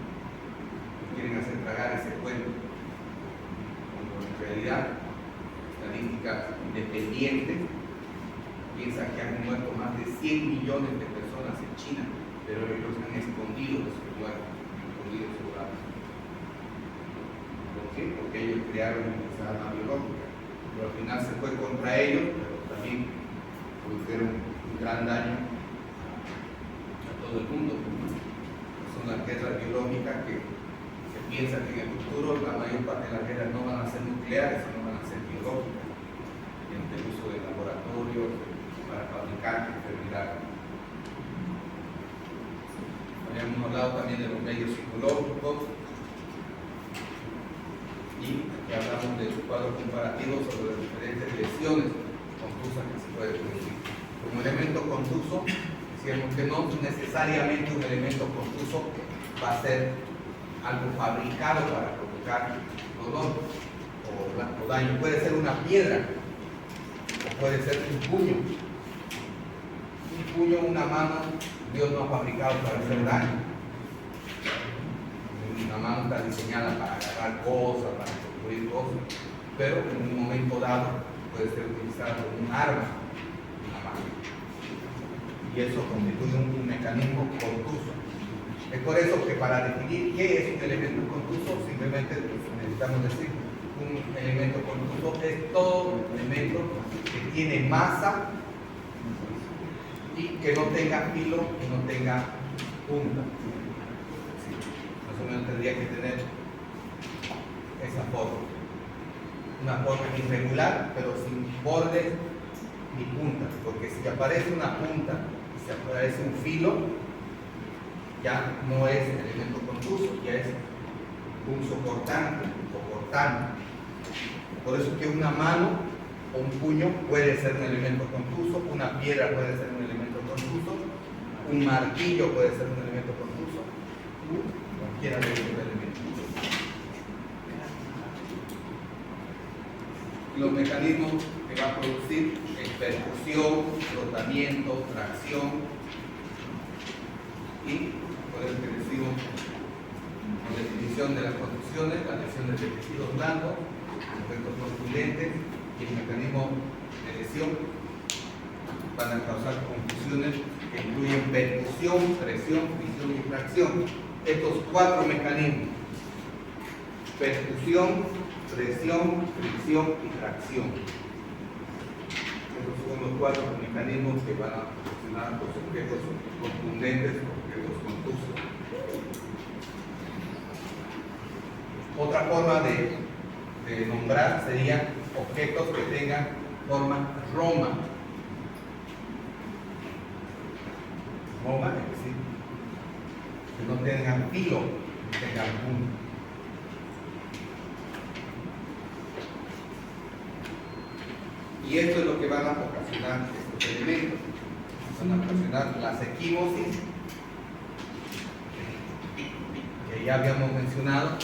Quieren hacer tragar ese cuento. Cuando en realidad, estadísticas independientes piensan que han muerto más de 100 millones de personas en China, pero ellos han escondido sus muertos, escondido sus datos. ¿Por qué? Porque ellos crearon esa arma biológica. Pero al final se fue contra ellos, pero también produjeron un gran daño a todo el mundo. Son las guerras biológicas que se piensa que en el futuro la mayor parte de las guerras no van a ser nucleares, sino van a ser biológicas, mediante el uso de laboratorios para fabricar enfermedades. Habíamos hablado también de los medios psicológicos. Y aquí hablamos de cuadros comparativos sobre las diferentes lesiones confusas que se pueden producir. Como elemento confuso, decíamos que no necesariamente un elemento confuso va a ser algo fabricado para provocar dolor o daño. Puede ser una piedra, o puede ser un puño. Un puño, una mano, Dios no ha fabricado para hacer daño. Una mano está diseñada para agarrar cosas, para construir cosas, pero en un momento dado puede ser utilizada como un arma, una mano. Y eso constituye un mecanismo contuso. Es por eso que para definir qué es un elemento contuso, simplemente necesitamos decir un elemento contuso es todo elemento que tiene masa y que no tenga filo y no tenga punta. Más o menos tendría que tener esa forma. Una forma irregular, pero sin bordes ni puntas, porque si aparece una punta y si aparece un filo, ya no es elemento contuso, ya es un soportante o cortante. Por eso que una mano o un puño puede ser un elemento contuso, una piedra puede ser un elemento contuso, un martillo puede ser un elemento contuso, cualquiera de estos elementos. Los mecanismos que va a producir es percusión, frotamiento, tracción y por eso que decimos con definición de las construcciones, las lesiones de tejidos blandos, efectos contundentes y el mecanismo de lesión van a causar confusiones que incluyen percusión, presión, fricción y tracción. Estos cuatro mecanismos: percusión, presión, fricción y tracción. Estos son los cuatro mecanismos que van a funcionar los objetos contundentes, objetos contusos. Otra forma de nombrar serían objetos que tengan forma roma. Roma es decir, que no tengan filo, que tengan punto. Y esto es lo que van a ocasionar estos elementos. Van a ocasionar las equimosis, que ya habíamos mencionado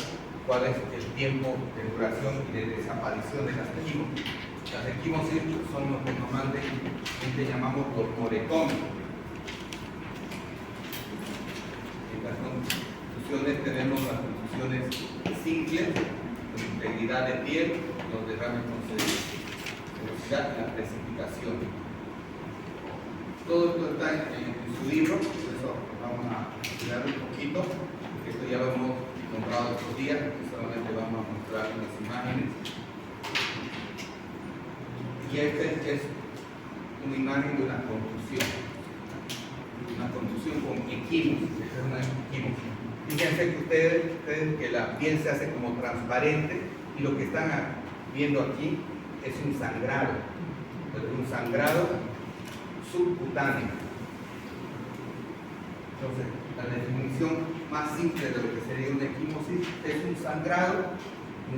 cuál es el tiempo de duración y de desaparición de las equimosis. Las equimosis son lo que normalmente llamamos los moretones. En las contusiones tenemos las contusiones simples, con integridad de piel, los derrames con velocidad y la precipitación. Todo esto está en su libro, por eso vamos a estudiar un poquito, porque esto ya lo hemos nombrado estos días, solamente vamos a mostrar unas imágenes. Y esta es una imagen de una contusión con equimosis, es una equimosis. Fíjense que ustedes que la piel se hace como transparente y lo que están viendo aquí es un sangrado, pero un sangrado subcutáneo. Entonces, la definición más simple de lo que sería una equimosis es un sangrado,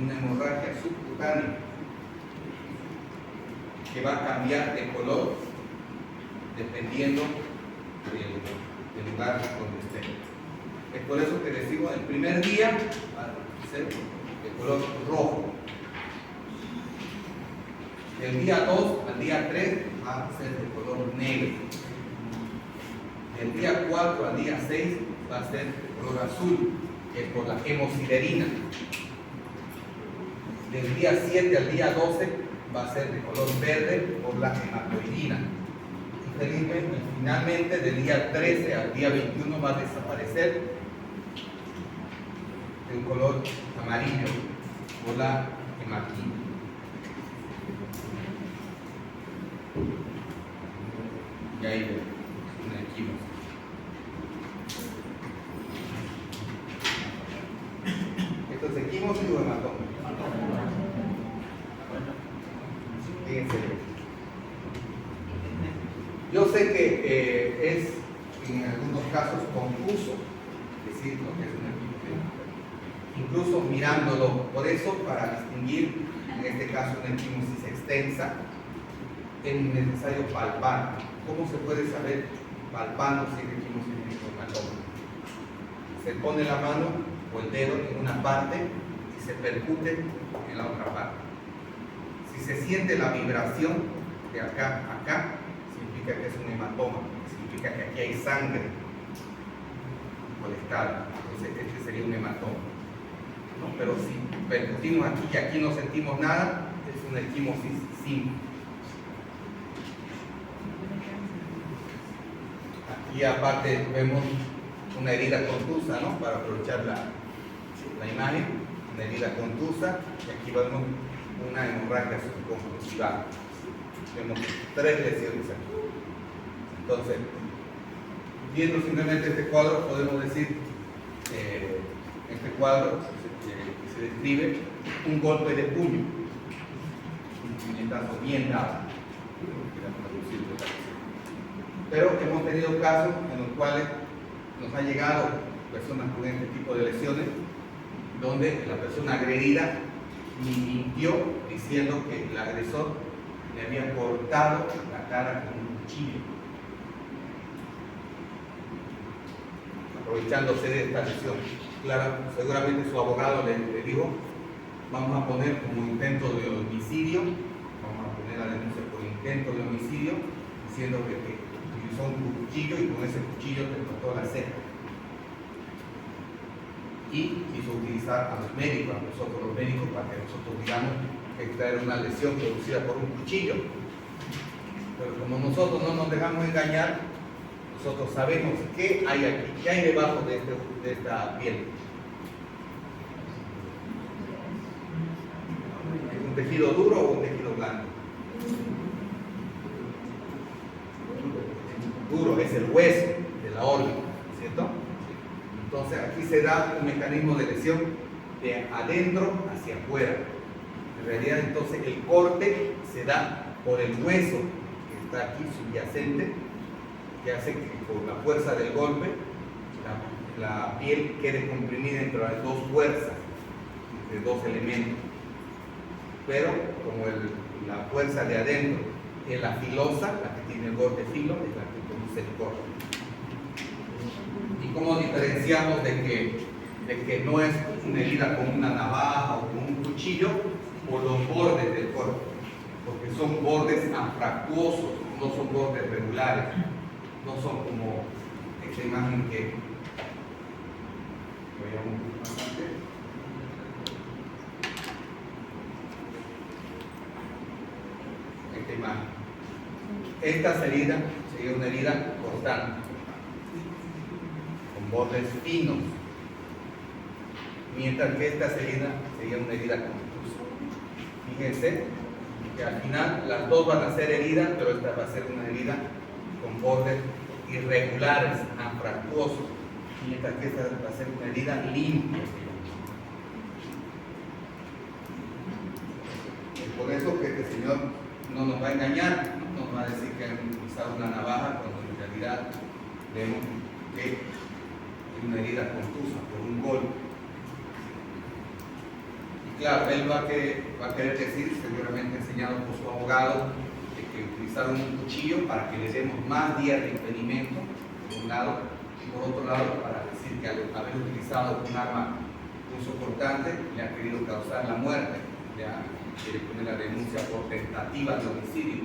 una hemorragia subcutánea que va a cambiar de color dependiendo del lugar donde esté. Es por eso que decimos el primer día va a ser de color rojo. Del día 2 al día 3 va a ser de color negro. Del día 4 al día 6 va a ser de color azul, que es por la hemosiderina. Del día 7 al día 12 va a ser de color verde por la hematoidina. Y finalmente del día 13 al día 21 va a desaparecer el color amarillo por la hematina. Y ahí ven, una equimosis. ¿Esto es equimosis o hematoma? Fíjense. Yo sé que es en algunos casos confuso decir lo que es una equimosis, incluso mirándolo. Por eso, para distinguir en este caso una equimosis extensa, es necesario palpar. ¿Cómo se puede saber palpando si es equimosis o hematoma? Se pone la mano o el dedo en una parte y se percute en la otra parte. Si se siente la vibración de acá a acá, significa que es un hematoma, significa que aquí hay sangre colectada. Entonces este sería un hematoma, ¿no? Pero si percutimos aquí y aquí no sentimos nada, es una equimosis simple. Aquí aparte vemos una herida contusa, ¿no? Para aprovechar la imagen, una herida contusa, y aquí vemos una hemorragia subconjuntival. Vemos 3 lesiones aquí. Entonces, viendo simplemente este cuadro, podemos decir este cuadro que se describe un golpe de puño, un puñetazo bien dado. Pero hemos tenido casos en los cuales nos han llegado personas con este tipo de lesiones, donde la persona agredida ni mintió diciendo que el agresor le había cortado la cara con un cuchillo, aprovechándose de esta lesión. Claro, seguramente su abogado le dijo, vamos a poner como intento de homicidio, vamos a poner la denuncia por intento de homicidio, diciendo que utilizó un cuchillo y con ese cuchillo te cortó la ceja. Y quiso utilizar a los médicos, a nosotros los médicos, para que nosotros digamos que esta era una lesión producida por un cuchillo. Pero como nosotros no nos dejamos engañar, nosotros sabemos qué hay aquí, qué hay debajo de esta piel. ¿Es un tejido duro o un tejido blando? Duro, es el hueso de la órbita, ¿cierto? Entonces aquí se da un mecanismo de lesión de adentro hacia afuera. En realidad entonces el corte se da por el hueso que está aquí subyacente, que hace que por la fuerza del golpe la piel quede comprimida entre las dos fuerzas, entre dos elementos. Pero como la fuerza de adentro es la filosa, la que tiene el golpe filo, es la que produce el corte. ¿Y cómo diferenciamos de que no es una herida con una navaja o con un cuchillo por los bordes del corte? Porque son bordes anfractuosos, no son bordes regulares, no son como esta imagen que voy a un poco más antes. Esta imagen. Esta herida sería una herida cortante, con bordes finos, mientras que esta herida sería una herida contusa. Fíjense que al final las dos van a ser heridas, pero esta va a ser una herida con bordes irregulares, anfractuosos, mientras que esta va a ser una herida limpia. Es por eso que el Señor no nos va a engañar, no nos va a decir que han utilizado una navaja, cuando en realidad vemos que es una herida contusa por un golpe. Y claro, él va a querer decir, seguramente enseñado por su abogado, de que utilizaron un cuchillo para que le demos más días de impedimento, por un lado, y por otro lado, para decir que al haber utilizado un arma punzocortante le ha querido causar la muerte, ya quiere poner la denuncia por tentativa de homicidio.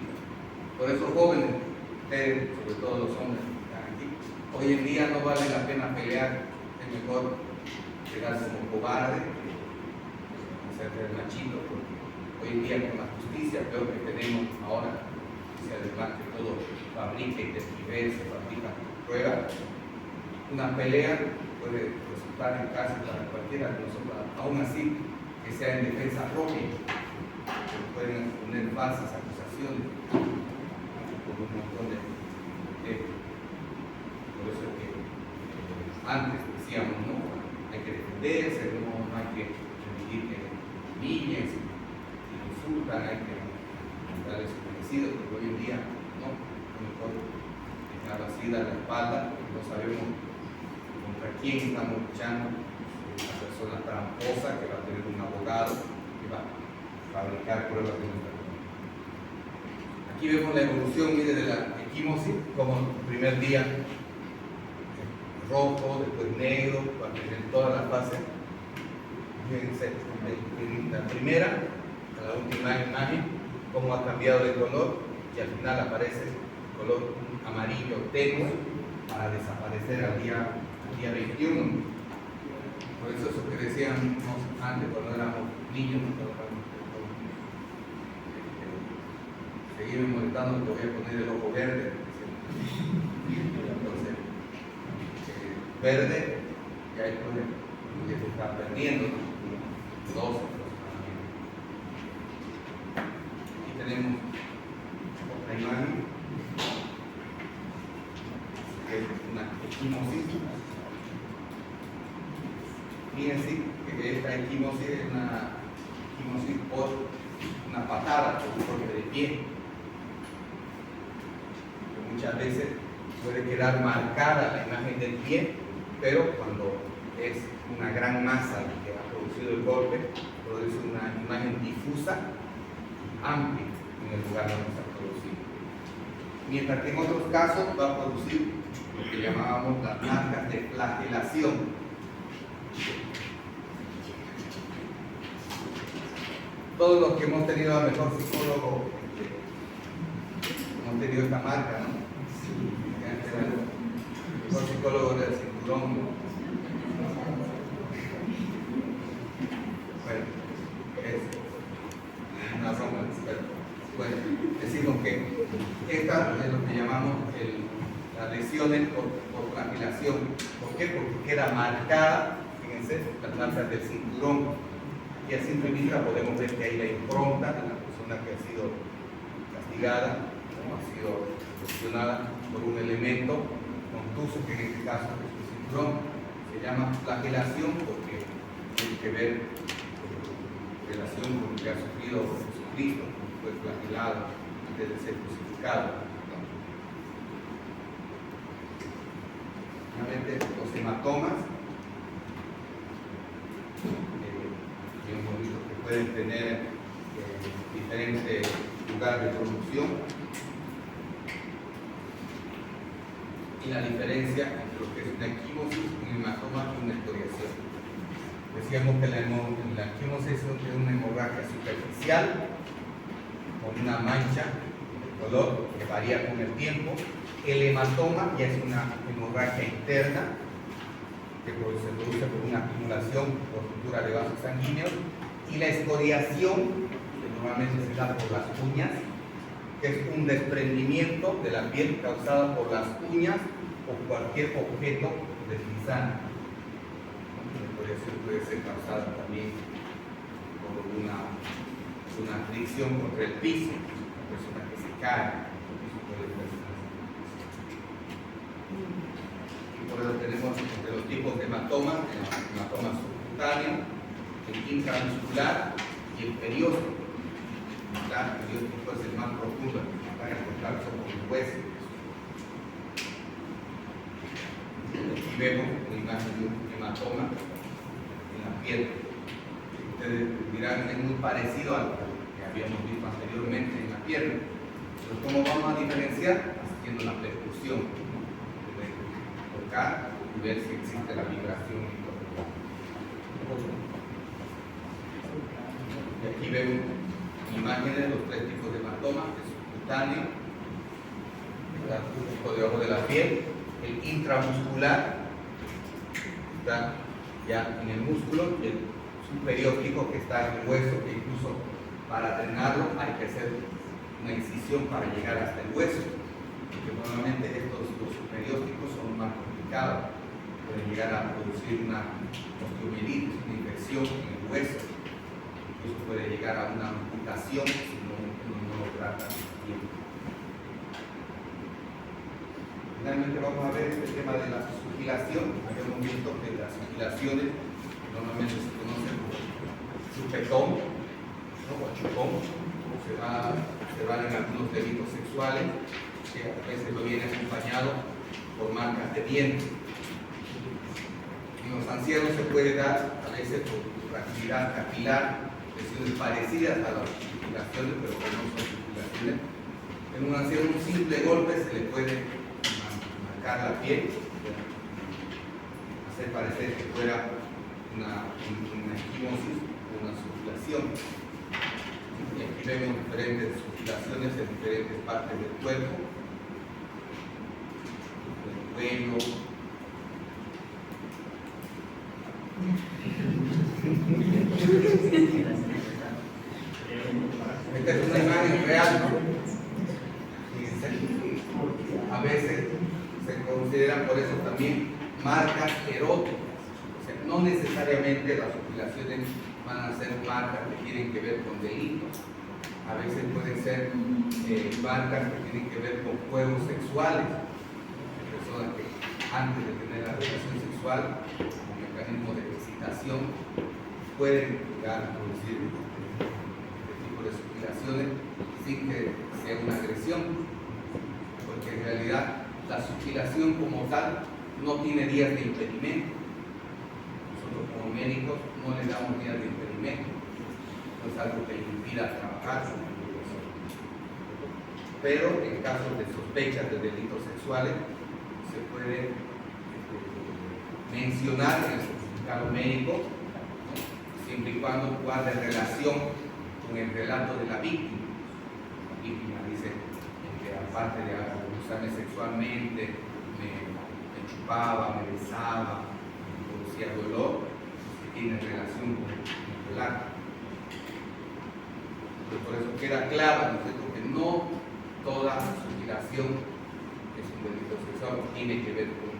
Por eso, jóvenes, ustedes, sobre todo los hombres que están aquí, hoy en día no vale la pena pelear, es mejor quedarse como cobarde, hacerse el machito, porque hoy en día con la justicia peor que tenemos ahora, si además que todo fabrica y se fabrica pruebas, una pelea puede resultar en cárcel para cualquiera de nosotros, aún así que sea en defensa propia, que pueden poner falsas acusaciones por un montón de por eso es que antes decíamos, no, hay que defenderse, no hay que permitir que humillen, si insultan, hay que darles su merecido, pero hoy en día no, mejor dejar así, dar la espalda, no sabemos contra quién estamos luchando, una persona tramposa que va a tener un abogado que va a fabricar pruebas de nuestra vida. Aquí vemos la evolución, mire, de la equimosis, como el primer día rojo, después negro, va a tener todas las fases. Fíjense, en la primera, en la última imagen, cómo ha cambiado de color y al final aparece color amarillo tenue para desaparecer al día 21. Por eso que decíamos antes, cuando éramos niños, seguimos molestando, te voy a poner el ojo verde. Entonces, verde, ya después ya se está perdiendo, ¿no? 12. Aquí tenemos otra imagen, que es una equimosis. Fíjense que esta equimosis es una equimosis por una patada, por un golpe de pie. Que muchas veces puede quedar marcada la imagen del pie, pero cuando es una gran masa que ha producido el golpe, produce una imagen difusa, amplia en el lugar donde está producido. Mientras que en otros casos va a producir lo que llamábamos las marcas de flagelación. Todos los que hemos tenido al mejor psicólogo hemos tenido esta marca, ¿no? El mejor psicólogo del cinturón. Bueno, es una broma, pero bueno, decimos que esta es lo que llamamos las lesiones por flagelación. ¿Por qué? Porque queda marcada, fíjense, las marcas del cinturón. Y a simple vista podemos ver que hay la impronta de la persona que ha sido castigada o ha sido lesionada por un elemento contuso, que en este caso es un cinturón. Se llama flagelación porque tiene que ver en relación con lo que ha sufrido Jesucristo, fue flagelado antes de ser crucificado. Finalmente, los hematomas, hemos visto que pueden tener diferentes lugares de producción, y la diferencia entre lo que es una equimosis, un hematoma y una escoriación. Decíamos que la equimosis es una hemorragia superficial con una mancha de color que varía con el tiempo. El hematoma ya es una hemorragia interna que se produce por una acumulación por ruptura de vasos sanguíneos, y la escoriación, que normalmente se da por las uñas, que es un desprendimiento de la piel causada por las uñas o cualquier objeto deslizante. La escoriación puede ser causada también por una fricción contra el piso, una persona que se cae. Por eso tenemos entre los tipos de hematomas, el hematoma subcutáneo, el intramuscular y el perióstico. El perióstico es el más profundo, el que está en contacto con el hueso. Aquí vemos una imagen de un hematoma en la piel. Ustedes dirán, es muy parecido a lo que habíamos visto anteriormente en la pierna. Pero ¿cómo vamos a diferenciar? Haciendo la percusión. Y ver si existe la vibración. Y aquí vemos imágenes de los tres tipos de hematomas: el subcutáneo, el tipo debajo de la piel, el intramuscular, está ya en el músculo, y el subperióstico, que está en el hueso, que incluso para drenarlo hay que hacer una incisión para llegar hasta el hueso, porque normalmente los subperiósticos son más complicados, pueden llegar a producir una osteomielitis, una infección en el hueso, incluso puede llegar a una amputación si no lo trata bien. Finalmente vamos a ver este tema de la sugilación. Habíamos visto que las sugilaciones normalmente se conocen por chupetón, ¿no? O chupón, se van en algunos delitos sexuales, que a veces lo viene acompañado por marcas de dientes. En los ancianos se puede dar a veces por fragilidad capilar, lesiones parecidas a las sugilaciones, pero que no son sugilaciones. En un anciano un simple golpe se le puede marcar la piel, hacer parecer que fuera una equimosis o una sugilación. Y aquí vemos diferentes sugilaciones en diferentes partes del cuerpo, del cuello. Esta es una imagen real, ¿no? A veces se consideran por eso también marcas eróticas. O sea, no necesariamente las sugilaciones van a ser marcas que tienen que ver con delitos. A veces pueden ser marcas que tienen que ver con juegos sexuales. Personas que antes de tener la relación sexual, como mecanismo de excitación, pueden llegar a producir este tipo de sugilaciones sin que sea una agresión, porque en realidad la sugilación como tal no tiene días de impedimento. Nosotros como médicos no le damos días de impedimento. es algo que le impida trabajar. Pero en casos de sospechas de delitos sexuales se puede mencionar en el certificado médico, siempre y cuando guarde relación con el relato de la víctima. La víctima dice que aparte de abusarme sexualmente, me chupaba, me besaba, me producía dolor, que tiene relación con el relato. Pero por eso queda claro, ¿no es cierto?, que no toda mutilación es un delito sexual, tiene que ver con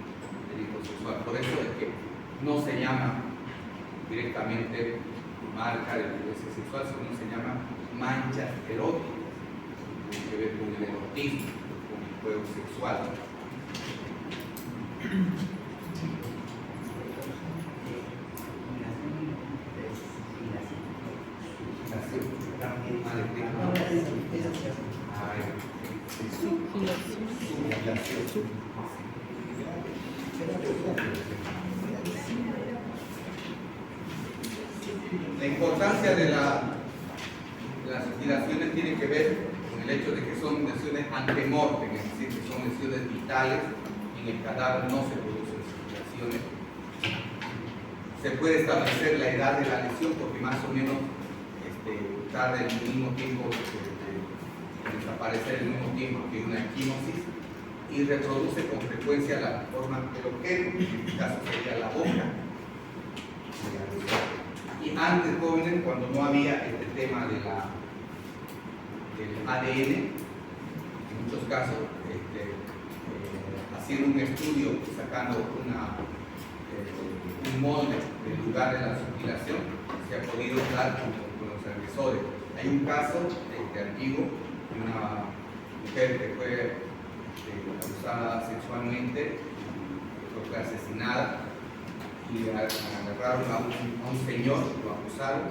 delito sexual. Por eso es que no se llama directamente marca de violencia sexual, sino se llama manchas eróticas, tiene que ver con el erotismo, con el juego sexual. La importancia de las mutilaciones tiene que ver con el hecho de que son lesiones antemortem, es decir, que son lesiones vitales, y en el cadáver no se producen mutilaciones. Se puede establecer la edad de la lesión porque más o menos tarda el mismo tiempo en desaparecer, el mismo tiempo que una equimosis, y reproduce con frecuencia la forma del objeto, en este caso sería la boca. Y antes, jóvenes, cuando no había este tema del ADN, en muchos casos, haciendo un estudio, sacando un molde del lugar de la mutilación, se ha podido dar con los agresores. Hay un caso antiguo de una mujer que fue abusada sexualmente, que fue asesinada, y agarraron a un señor, lo acusaron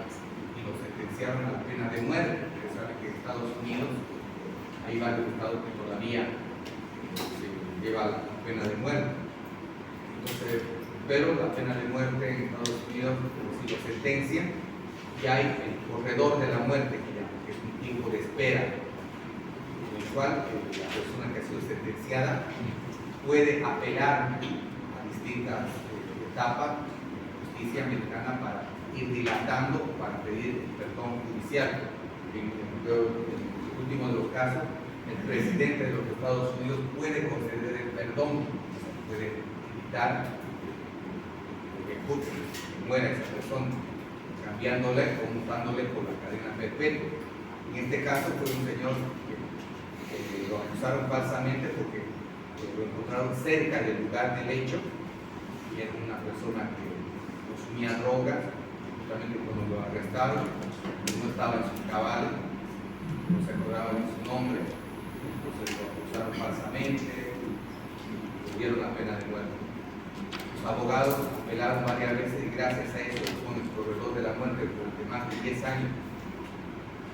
y lo sentenciaron a la pena de muerte. Ustedes saben que en Estados Unidos hay varios estados que todavía lleva la pena de muerte. Entonces, pero la pena de muerte en Estados Unidos, si lo sentencian, ya hay el corredor de la muerte, que es un tiempo de espera, en el cual la persona que ha sido sentenciada puede apelar a distintas etapas de la justicia americana para ir dilatando, para pedir el perdón judicial. En el último de los casos, el presidente de los Estados Unidos puede conceder el perdón, puede evitar que muera esa persona, cambiándole o mutándole por la cadena perpetua. En este caso fue un señor que lo acusaron falsamente porque lo encontraron cerca del lugar del hecho, y era una persona que consumía drogas. Justamente cuando lo arrestaron, no estaba en sus cabales, no se acordaba de su nombre, entonces lo acusaron falsamente y le dieron la pena de muerte. Los abogados apelaron varias veces y gracias a eso con el corredor de la muerte durante más de 10 años,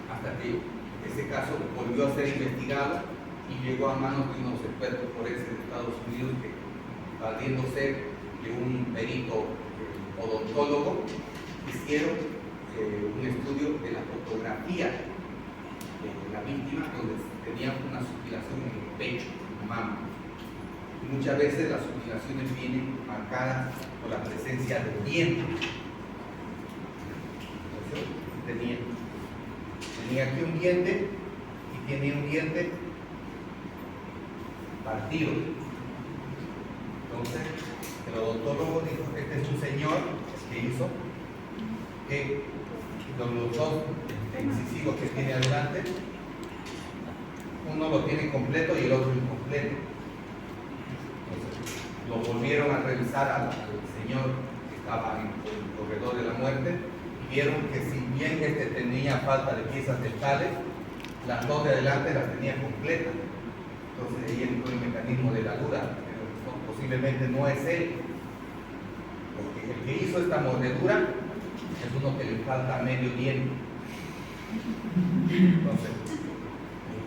hasta que ese caso volvió a ser investigado y llegó a manos de unos expertos forenses de Estados Unidos que, valiéndose de un perito odontólogo, hicieron un estudio de la fotografía de la víctima, donde tenía una mutilación en el pecho, en la mama. Y muchas veces las mutilaciones vienen marcadas por la presencia de dientes. Tenía aquí un diente y tiene un diente partido. Entonces, el odontólogo dijo que este es un señor que hizo que los dos incisivos que tiene adelante, uno lo tiene completo y el otro incompleto. Entonces, lo volvieron a revisar al señor que estaba en el corredor de la muerte y vieron que si bien este tenía falta de piezas dentales, las dos de adelante las tenía completas. Entonces ahí entró el mecanismo de la duda, pero no, posiblemente no es él, porque el que hizo esta mordedura es uno que le falta medio diente. Entonces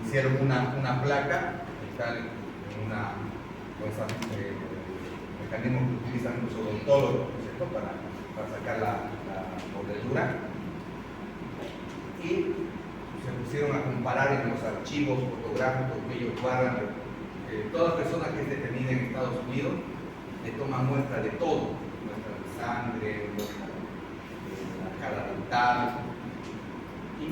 hicieron una placa, tal, una mecanismo que utilizan los odontólogos, ¿cierto?, para sacar la mordedura. y se pusieron a comparar en los archivos fotográficos que ellos guardan. Toda persona que es detenida en Estados Unidos le toma muestra de todo, muestra de sangre, muestra de la cara dental, y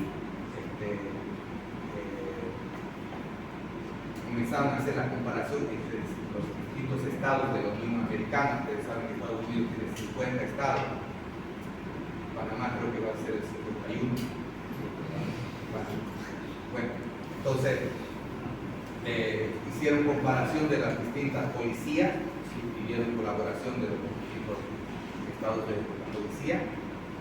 comenzaron a hacer la comparación entre los distintos estados de la Unión Americana. Ustedes saben que Estados Unidos tiene 50 estados, Panamá creo que va a ser el 51. Bueno, entonces hicieron comparación de las distintas policías, pidieron colaboración de los distintos estados de la policía,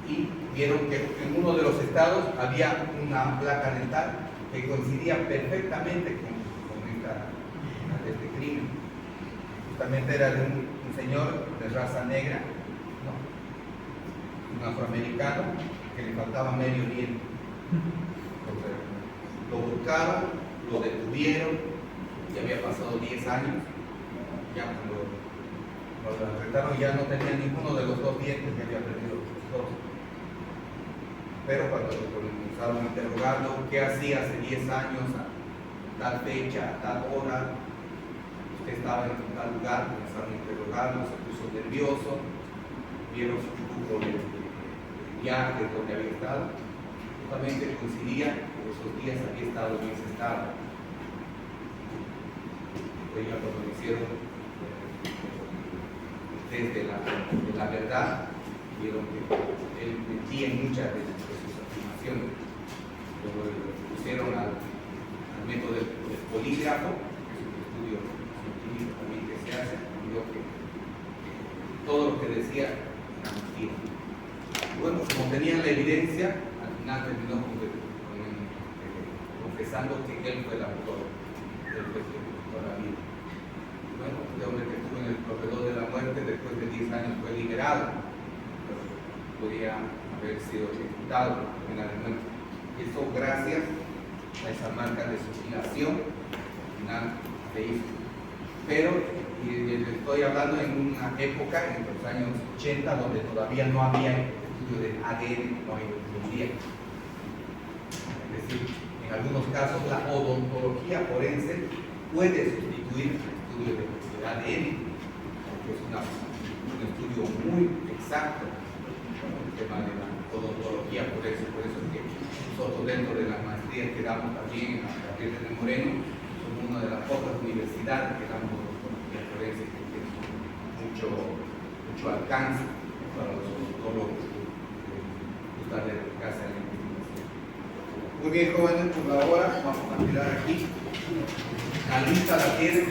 y vieron que en uno de los estados había una placa dental que coincidía perfectamente con este crimen. Justamente era de un señor de raza negra, ¿no? Un afroamericano que le faltaba medio diente. Entonces, lo buscaron, lo detuvieron, ya había pasado 10 años, ya cuando lo arrestaron ya no tenía ninguno de los dos dientes que había perdido los dos. Pero cuando comenzaron a interrogarlo, ¿qué hacía hace 10 años, a tal fecha, a tal hora? Usted estaba en tal lugar, comenzaron a interrogarlo, se puso nervioso, vieron su grupo de viaje donde había estado, justamente coincidía que esos días había estado en ese estado. Después ya cuando hicieron desde la verdad, vieron que él mentía en muchas de sus afirmaciones. Luego lo pusieron al método del polígrafo, que es un estudio científico también que se hace, y vio que todo lo que decía era mentira. Bueno, como tenían la evidencia, al final terminó confesando que él fue el autor del juicio de la vida. Bueno, este hombre que estuvo en el proveedor de la muerte después de 10 años fue liberado, pero podía haber sido ejecutado en la muerte. Y eso gracias a esa marca de suicidación, al final se hizo. Pero estoy hablando en una época, en los años 80, donde todavía no había estudio de ADN como hay hoy en día. Es decir, en algunos casos la odontología forense puede sustituir el estudio de ADN, porque es un estudio muy exacto, el tema de la odontología forense. Por eso es que nosotros dentro de las maestrías que damos también en la Virgen de Moreno, somos una de las pocas universidades que damos odontología forense, que tiene mucho alcance para los odontólogos que gustan dedicarse a la investigación. Muy bien, jóvenes, por la hora vamos a tirar aquí. La lista la tienen.